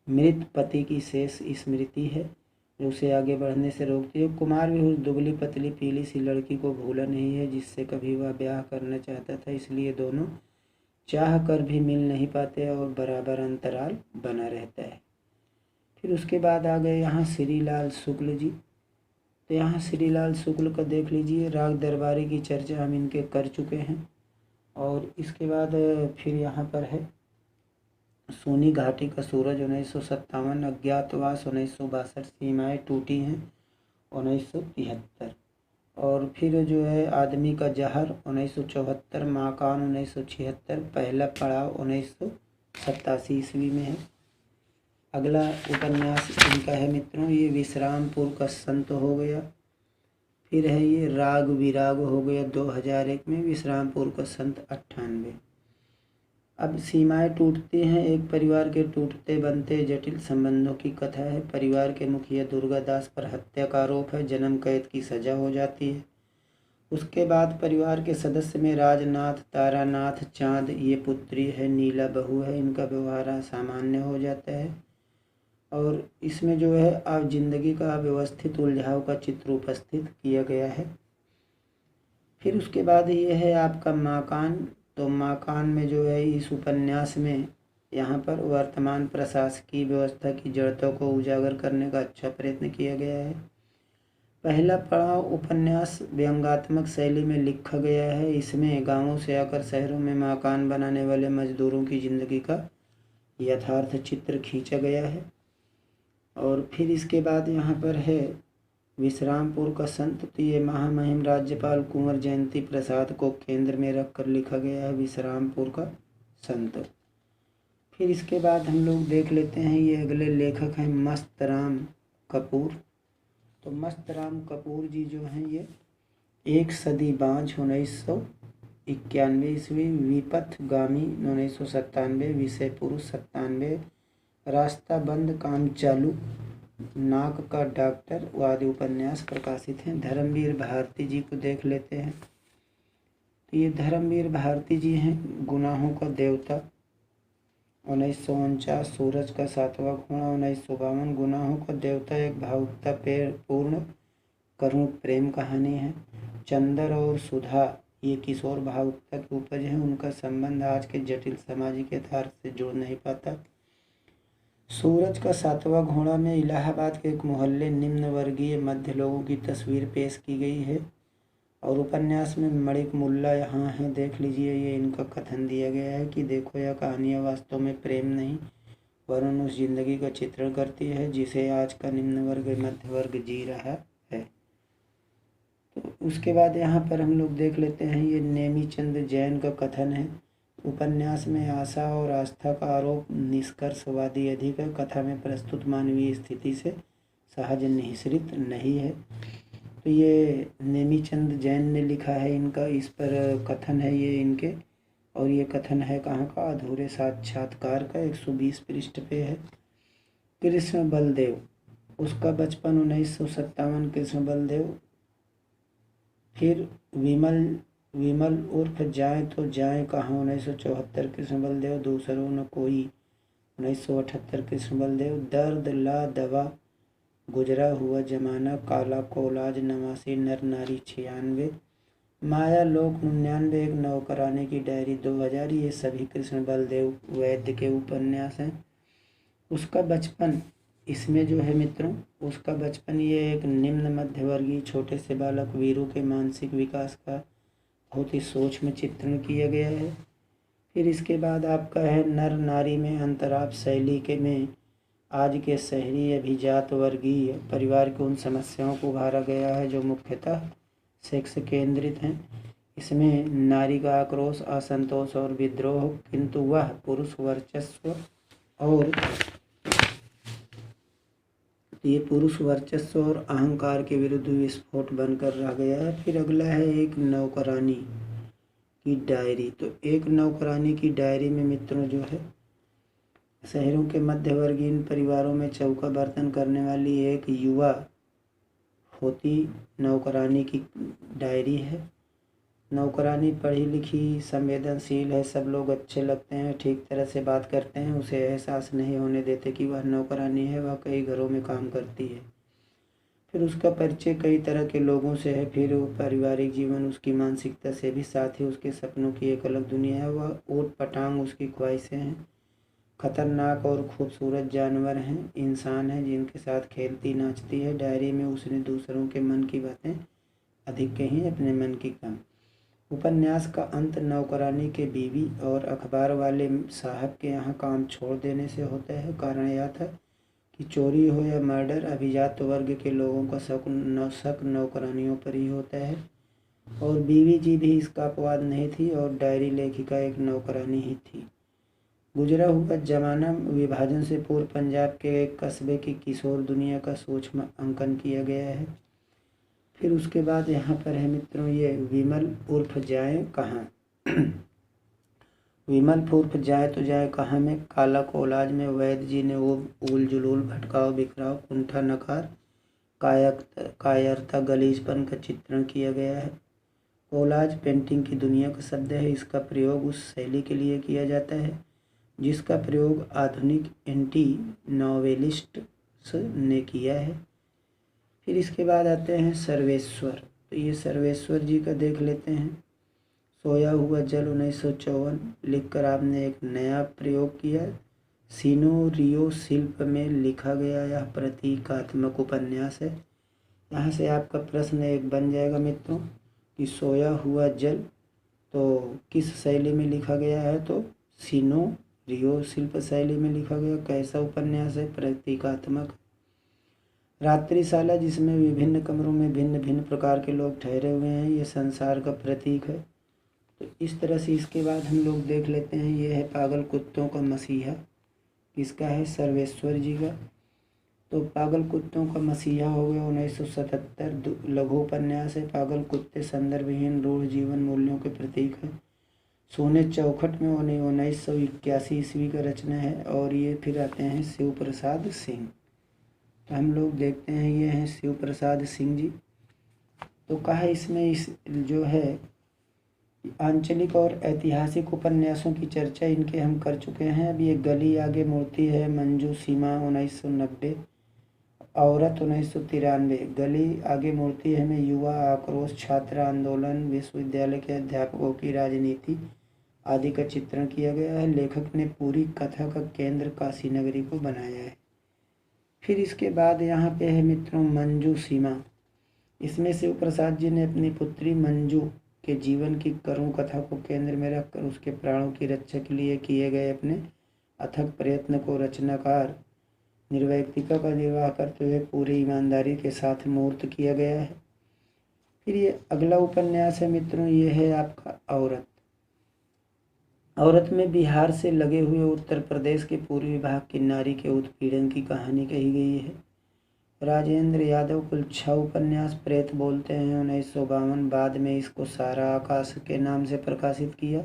Speaker 1: मृत पति की शेष स्मृति है जो उसे आगे बढ़ने से रोकती है। कुमार भी उस दुबली पतली पीली सी लड़की को भूला नहीं है जिससे कभी वह ब्याह करना चाहता था, इसलिए दोनों चाह कर भी मिल नहीं पाते और बराबर अंतराल बना रहता है। फिर उसके बाद आ गए यहाँ श्रीलाल शुक्ल जी। तो यहाँ श्रीलाल शुक्ल का देख लीजिए, राग दरबारी की चर्चा हम इनके कर चुके हैं। और इसके बाद फिर यहाँ पर है सोनी घाटी का सूरज 1957, अज्ञातवास 1962, सीमाएं टूटी हैं 1973। और फिर जो है आदमी का जहर 1974, माकान 1976, पहला पड़ाव 1987 ईस्वी में है। अगला उपन्यास इनका है मित्रों ये विश्रामपुर का संत हो गया। फिर है ये राग विराग हो गया 2001 में, विश्रामपुर का संत 98। अब सीमाएं टूटती हैं, एक परिवार के टूटते बनते जटिल संबंधों की कथा है। परिवार के मुखिया दुर्गादास पर हत्या का आरोप है, जन्म कैद की सजा हो जाती है। उसके बाद परिवार के सदस्य में राजनाथ, तारानाथ, चांद ये पुत्री है, नीला बहू है, इनका व्यवहार असामान्य हो जाता है। और इसमें जो है अब जिंदगी का व्यवस्थित उलझाव का चित्र उपस्थित किया गया है। फिर उसके बाद ये है आपका माकान। तो माकान में जो है इस उपन्यास में यहाँ पर वर्तमान प्रशासकीय व्यवस्था की जड़तों को उजागर करने का अच्छा प्रयत्न किया गया है। पहला पड़ाव उपन्यास व्यंग्यात्मक शैली में लिखा गया है। इसमें गांवों से आकर शहरों में मकान बनाने वाले मजदूरों की जिंदगी का यथार्थ चित्र खींचा गया है। और फिर इसके बाद यहाँ पर है विश्रामपुर का संत। तो ये महामहिम राज्यपाल कुंवर जयंती प्रसाद को केंद्र में रखकर लिखा गया है विश्रामपुर का संत। फिर इसके बाद हम लोग देख लेते हैं ये अगले लेखक हैं मस्तराम कपूर। तो मस्तराम कपूर जी जो हैं ये एक सदी बाँझ 1991 ईस्वी, विपथगामी 1997, विषय पुरुष 97, रास्ता बंद काम चालू, नाक का डॉक्टर आदि उपन्यास प्रकाशित हैं। धर्मवीर भारती जी को देख लेते हैं। तो ये धर्मवीर भारती जी हैं गुनाहों का देवता 1949, सूरज का सातवां घोड़ा 1952, गुनाहों का देवता एक भावुकता पूर्ण करुण प्रेम कहानी है। चंदर और सुधा ये किशोर भावुकता की उपज है, उनका संबंध आज के जटिल सामाजिक यथार्थ से जुड़ नहीं पाता। सूरज का सातवां घोड़ा में इलाहाबाद के एक मोहल्ले निम्न वर्गीय मध्य लोगों की तस्वीर पेश की गई है। और उपन्यास में मणिक मुल्ला यहाँ हैं, देख लीजिए। ये इनका कथन दिया गया है कि देखो यह कहानियाँ वास्तव में प्रेम नहीं वरन उस जिंदगी का चित्रण करती है जिसे आज का निम्न वर्ग मध्य वर्ग जी रहा है। तो उसके बाद यहाँ पर हम लोग देख लेते हैं ये नेमीचंद जैन का कथन है। उपन्यास में आशा और आस्था का आरोप निष्कर्षवादी अधिक है। कथा में प्रस्तुत मानवीय स्थिति से सहज निःसृत नहीं है। तो ये नेमीचंद जैन ने लिखा है, इनका इस पर कथन है ये इनके। और ये कथन है कहाँ का, अधूरे साक्षात्कार का, 120 पृष्ठ पे है। कृष्ण बलदेव, उसका बचपन 1957, कृष्ण बलदेव। फिर विमल उर्फ जाए तो जाए कहाँ 1974, कृष्ण बलदेव। दूसरों न कोई 1978, कृष्ण बलदेव। दर्द ला दवा, गुजरा हुआ जमाना, काला कोलाज 89, नर नारी 96, माया लोक 99, एक नौकरानी की डायरी 2000। ये सभी कृष्ण बलदेव वैद्य के उपन्यास हैं। उसका बचपन इसमें जो है मित्रों, उसका बचपन ये एक निम्न मध्यवर्गीय छोटे से बालक वीरू के मानसिक विकास का बहुत ही सूक्ष्म चित्रण किया गया है। फिर इसके बाद आपका है नर नारी में अंतराप शैली के में आज के शहरी अभिजात वर्गीय परिवार की उन समस्याओं को उभारा गया है जो मुख्यतः सेक्स केंद्रित हैं। इसमें नारी का आक्रोश, असंतोष और विद्रोह, किंतु वह पुरुष वर्चस्व और अहंकार के विरुद्ध विस्फोट बनकर रह गया है। फिर अगला है एक नौकरानी की डायरी। तो एक नौकरानी की डायरी में मित्रों जो है शहरों के मध्यवर्गीय परिवारों में चौका बर्तन करने वाली एक युवा होती नौकरानी की डायरी है। नौकरानी पढ़ी लिखी, संवेदनशील है, सब लोग अच्छे लगते हैं, ठीक तरह से बात करते हैं, उसे एहसास नहीं होने देते कि वह नौकरानी है, वह कई घरों में काम करती है। फिर उसका परिचय कई तरह के लोगों से है। फिर वो पारिवारिक जीवन, उसकी मानसिकता से भी, साथ ही उसके सपनों की एक अलग दुनिया है। वह ऊट पटांग उसकी ख्वाहिशें हैं। खतरनाक और खूबसूरत जानवर हैं, इंसान हैं जिनके साथ खेलती नाचती है। डायरी में उसने दूसरों के मन की बातें अधिक कही, अपने मन की कम। उपन्यास का अंत नौकरानी के बीवी और अखबार वाले साहब के यहाँ काम छोड़ देने से होता है। कारण यह था कि चोरी हो या मर्डर, अभिजात वर्ग के लोगों का शक नौकरानियों पर ही होता है। और बीवी जी भी इसका अपवाद नहीं थी और डायरी लेखिका एक नौकरानी ही थी। गुजरा हुआ जमाना विभाजन से पूर्व पंजाब के एक कस्बे की किशोर दुनिया का सूक्ष्म अंकन किया गया है। फिर उसके बाद यहाँ पर है मित्रों ये विमल उर्फ जाए कहाँ। विमल उर्फ जाए तो जाए कहाँ में काला कोलाज में वैद्य जी ने वो उल जुलूल भटकाव बिखराव कुंठा नकार कायरता गलीजपन का चित्रण किया गया है। कोलाज पेंटिंग की दुनिया का शब्द है। इसका प्रयोग उस शैली के लिए किया जाता है जिसका प्रयोग आधुनिक एंटी नॉवेलिस्ट्स ने किया है। फिर इसके बाद आते हैं सर्वेश्वर। तो ये सर्वेश्वर जी का देख लेते हैं। सोया हुआ जल 1954 लिखकर आपने एक नया प्रयोग किया। सिनोरियो शिल्प में लिखा गया यह प्रतीकात्मक उपन्यास है। यहाँ से आपका प्रश्न एक बन जाएगा मित्रों कि सोया हुआ जल तो किस शैली में लिखा गया है, तो सिनोरियो शिल्प शैली में लिखा गया। कैसा उपन्यास है? प्रतीकात्मक। रात्रिशाला जिसमें विभिन्न कमरों में भिन्न भिन्न प्रकार के लोग ठहरे हुए हैं, ये संसार का प्रतीक है। तो इस तरह से इसके बाद हम लोग देख लेते हैं। ये है पागल कुत्तों का मसीहा, किसका है? सर्वेश्वर जी का। तो पागल कुत्तों का मसीहा हो गया 1977 लघु उपन्यास है। पागल कुत्ते संदर्भहीन रूढ़ जीवन मूल्यों के प्रतीक है। सोने चौखट में 1981 ईस्वी का रचना है। और ये फिर आते हैं शिव प्रसाद सिंह। तो हम लोग देखते हैं ये हैं शिव प्रसाद सिंह जी। तो कहा इसमें इस जो है आंचलिक और ऐतिहासिक उपन्यासों की चर्चा इनके हम कर चुके हैं। अब ये गली आगे मूर्ति है, मंजू सीमा 1990, औरत 1993, गली आगे मूर्ति है में युवा आक्रोश, छात्र आंदोलन, विश्वविद्यालय के अध्यापकों की राजनीति आदि का चित्रण किया गया है। लेखक ने पूरी कथा का केंद्र काशी नगरी को बनाया है। फिर इसके बाद यहाँ पे है मित्रों मंजू सीमा। इसमें शिव प्रसाद जी ने अपनी पुत्री मंजू के जीवन की करुण कथा को केंद्र में रखकर उसके प्राणों की रक्षा के लिए किए गए अपने अथक प्रयत्न को रचनाकार निर्वैक्तिका का निर्वाह करते हुए पूरी ईमानदारी के साथ मूर्त किया गया है। फिर ये अगला उपन्यास है मित्रों, ये है आपका औरत। औरत में बिहार से लगे हुए उत्तर प्रदेश के पूर्वी भाग की नारी के उत्पीड़न की कहानी कही गई है। राजेंद्र यादव कुल 6 उपन्यास प्रेत बोलते हैं 1952, बाद में इसको सारा आकाश के नाम से प्रकाशित किया।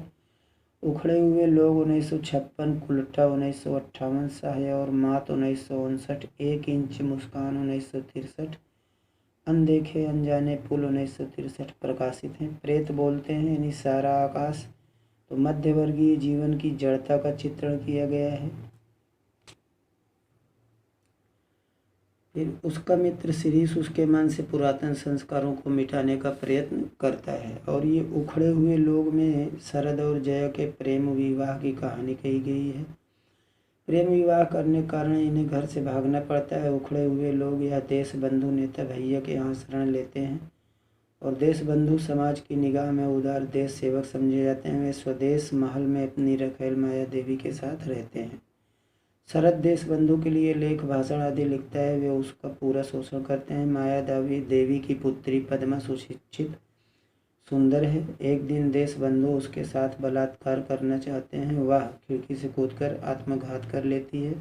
Speaker 1: उखड़े हुए लोग 1956, कुलटा 1958, साहे और मात 1959, 1 इंच मुस्कान 1963, अनदेखे अनजाने पुल 1963 प्रकाशित हैं। प्रेत बोलते हैं यानी सारा आकाश तो मध्यवर्गीय जीवन की जड़ता का चित्रण किया गया है। फिर उसका मित्र शिरीष उसके मन से पुरातन संस्कारों को मिटाने का प्रयत्न करता है। और ये उखड़े हुए लोग में शरद और जया के प्रेम विवाह की कहानी कही गई है। प्रेम विवाह करने के कारण इन्हें घर से भागना पड़ता है। उखड़े हुए लोग या देश बंधु नेता भैया के यहाँ शरण लेते हैं और देश बंधु समाज की निगाह में उदार देश सेवक समझे जाते हैं। वे स्वदेश महल में अपनी रखेल माया देवी के साथ रहते हैं। शरद देश बंधु के लिए लेख भाषण आदि लिखता है। वे उसका पूरा शोषण करते हैं। माया देवी की पुत्री पद्मा सुशिक्षित सुंदर है। एक दिन देश बंधु उसके साथ बलात्कार करना चाहते हैं। वह खिड़की से कूदकर आत्मघात कर लेती है।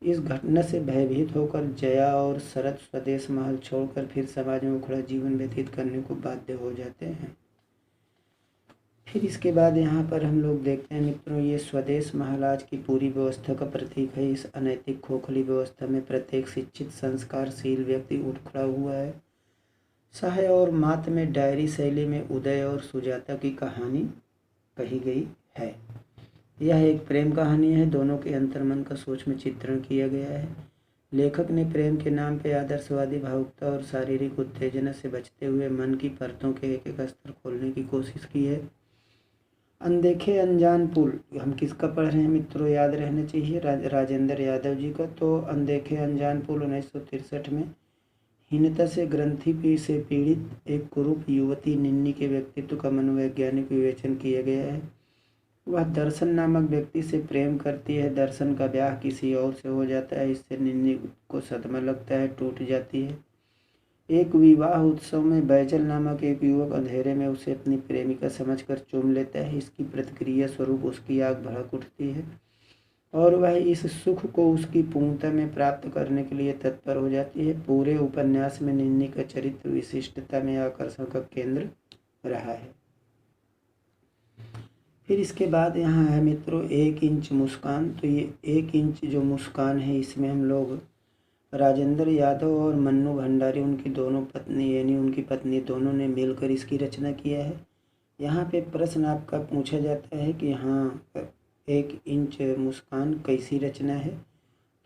Speaker 1: इस घटना से भयभीत होकर जया और शरद स्वदेश महल छोड़कर फिर समाज में उखड़ा जीवन व्यतीत करने को बाध्य हो जाते हैं। फिर इसके बाद यहाँ पर हम लोग देखते हैं मित्रों, ये स्वदेश महल आज की पूरी व्यवस्था का प्रतीक है। इस अनैतिक खोखली व्यवस्था में प्रत्येक शिक्षित संस्कारशील व्यक्ति उठ खड़ा हुआ है। साहे और मात में डायरी शैली में उदय और सुजाता की कहानी कही गई है। यह एक प्रेम कहानी है। दोनों के अंतर्मन का सूक्ष्म चित्रण किया गया है। लेखक ने प्रेम के नाम पे आदर्शवादी भावुकता और शारीरिक उत्तेजना से बचते हुए मन की परतों के एक एक स्तर खोलने की कोशिश की है। अनदेखे अनजान पुल, हम किसका पढ़ रहे हैं मित्रों, याद रहना चाहिए, राजेंद्र यादव जी का। तो अनदेखे अनजान पुल 1963 में हीनता से ग्रंथि से पीड़ित एक कुरूप युवती निन्नी के व्यक्तित्व का मनोवैज्ञानिक विवेचन किया गया है। वह दर्शन नामक व्यक्ति से प्रेम करती है। दर्शन का ब्याह किसी और से हो जाता है। इससे निन्नी को सदमा लगता है, टूट जाती है। एक विवाह उत्सव में बैजल नामक एक युवक अंधेरे में उसे अपनी प्रेमिका समझकर चूम लेता है। इसकी प्रतिक्रिया स्वरूप उसकी आग भड़क उठती है और वह इस सुख को उसकी पूर्णता में प्राप्त करने के लिए तत्पर हो जाती है। पूरे उपन्यास में निन्नी का चरित्र विशिष्टता में आकर्षण का केंद्र रहा है। फिर इसके बाद यहाँ है मित्रों 1 इंच मुस्कान। तो ये 1 इंच जो मुस्कान है, इसमें हम लोग राजेंद्र यादव और मन्नू भंडारी, उनकी दोनों पत्नी यानी उनकी पत्नी दोनों ने मिलकर इसकी रचना किया है। यहाँ पे प्रश्न आपका पूछा जाता है कि हाँ 1 इंच मुस्कान कैसी रचना है।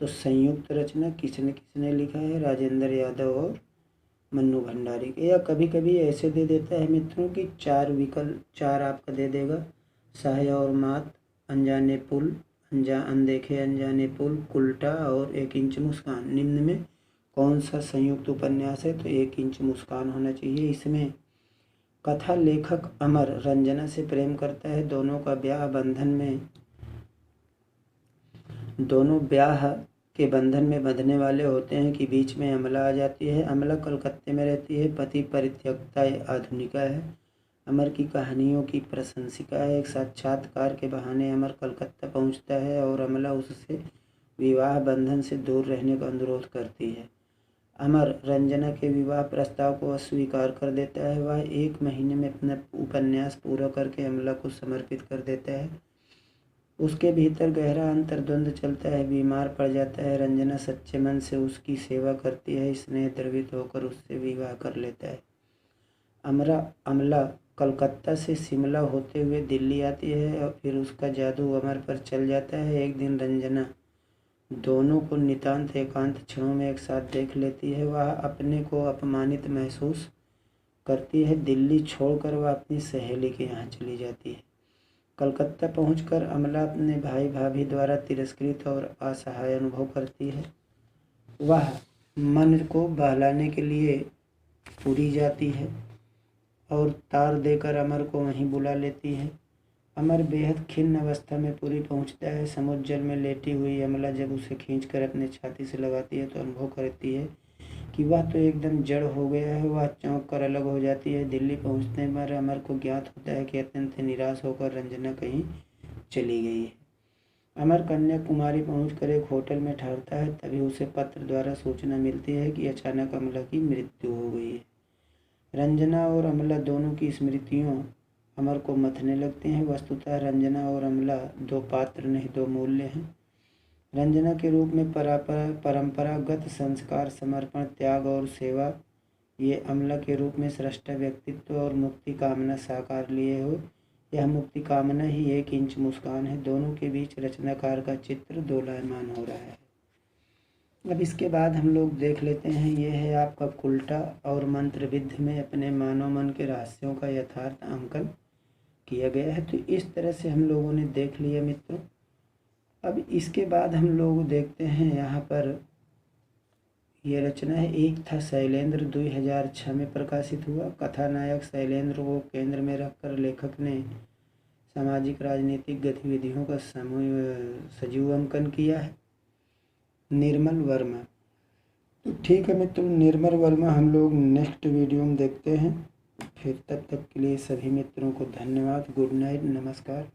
Speaker 1: तो संयुक्त रचना किसने किसने लिखा है? राजेंद्र यादव और मन्नू भंडारी के। या कभी कभी ऐसे दे देता है मित्रों कि 4 विकल्प, 4 आपका दे देगा। साय और मात, अनजाने पुल, अनदेखे अनजाने पुल, उल्टा और 1 इंच मुस्कान। निम्न में कौन सा संयुक्त उपन्यास है? तो 1 इंच मुस्कान होना चाहिए। इसमें कथा लेखक अमर रंजना से प्रेम करता है। दोनों ब्याह के बंधन में बंधने वाले होते हैं कि बीच में अमला आ जाती है। अमला कलकत्ते में रहती है, पति परित्यक्ता आधुनिका है, अमर की कहानियों की प्रशंसिका है। एक साक्षात्कार के बहाने अमर कलकत्ता पहुंचता है और अमला उससे विवाह बंधन से दूर रहने का अनुरोध करती है। अमर रंजना के विवाह प्रस्ताव को अस्वीकार कर देता है। वह 1 महीने में अपना उपन्यास पूरा करके अमला को समर्पित कर देता है। उसके भीतर गहरा अंतर्द्वंद चलता है। बीमार पड़ जाता है। रंजना सच्चे मन से उसकी सेवा करती है। स्नेह द्रवित होकर उससे विवाह कर लेता है। अमला कलकत्ता से शिमला होते हुए दिल्ली आती है और फिर उसका जादू अमर पर चल जाता है। एक दिन रंजना दोनों को नितांत एकांत क्षणों में एक साथ देख लेती है। वह अपने को अपमानित महसूस करती है। दिल्ली छोड़कर वह अपनी सहेली के यहाँ चली जाती है। कलकत्ता पहुंचकर अमला अपने भाई भाभी द्वारा तिरस्कृत और असहाय अनुभव करती है। वह मन को बहलाने के लिए पुरी जाती है और तार देकर अमर को वहीं बुला लेती है। अमर बेहद खिन्न अवस्था में पुरी पहुंचता है। समुद्र जल में लेटी हुई अमला जब उसे खींचकर अपने छाती से लगाती है तो अनुभव करती है कि वह तो एकदम जड़ हो गया है। वह चौंक कर अलग हो जाती है। दिल्ली पहुंचने पर अमर को ज्ञात होता है कि अत्यंत निराश होकर रंजना कहीं चली गई है। अमर कन्याकुमारी पहुंचकर एक होटल में ठहरता है। तभी उसे पत्र द्वारा सूचना मिलती है कि अचानक अमला की मृत्यु हो गई है। रंजना और अमला दोनों की स्मृतियों अमर को मथने लगते हैं। वस्तुतः रंजना और अमला 2 पात्र नहीं 2 मूल्य हैं। रंजना के रूप में परंपरागत संस्कार, समर्पण, त्याग और सेवा। ये अमला के रूप में सृष्टा व्यक्तित्व और मुक्ति कामना साकार लिए हो। यह मुक्ति कामना ही 1 इंच मुस्कान है। दोनों के बीच रचनाकार का चित्र दोलायमान हो रहा है। अब इसके बाद हम लोग देख लेते हैं, ये है आपका उल्टा और मंत्रविद्ध में अपने मानव मन के रहस्यों का यथार्थ अंकन किया गया है। तो इस तरह से हम लोगों ने देख लिया मित्रों। अब इसके बाद हम लोग देखते हैं यहाँ पर ये रचना है। एक था शैलेंद्र 2006 में प्रकाशित हुआ। कथानायक शैलेंद्र को केंद्र में रखकर लेखक ने सामाजिक राजनीतिक गतिविधियों का सजीव अंकन किया है। निर्मल वर्मा। तो ठीक है मित्रों, निर्मल वर्मा हम लोग नेक्स्ट वीडियो में देखते हैं। फिर तब तक के लिए सभी मित्रों को धन्यवाद। गुड नाइट, नमस्कार।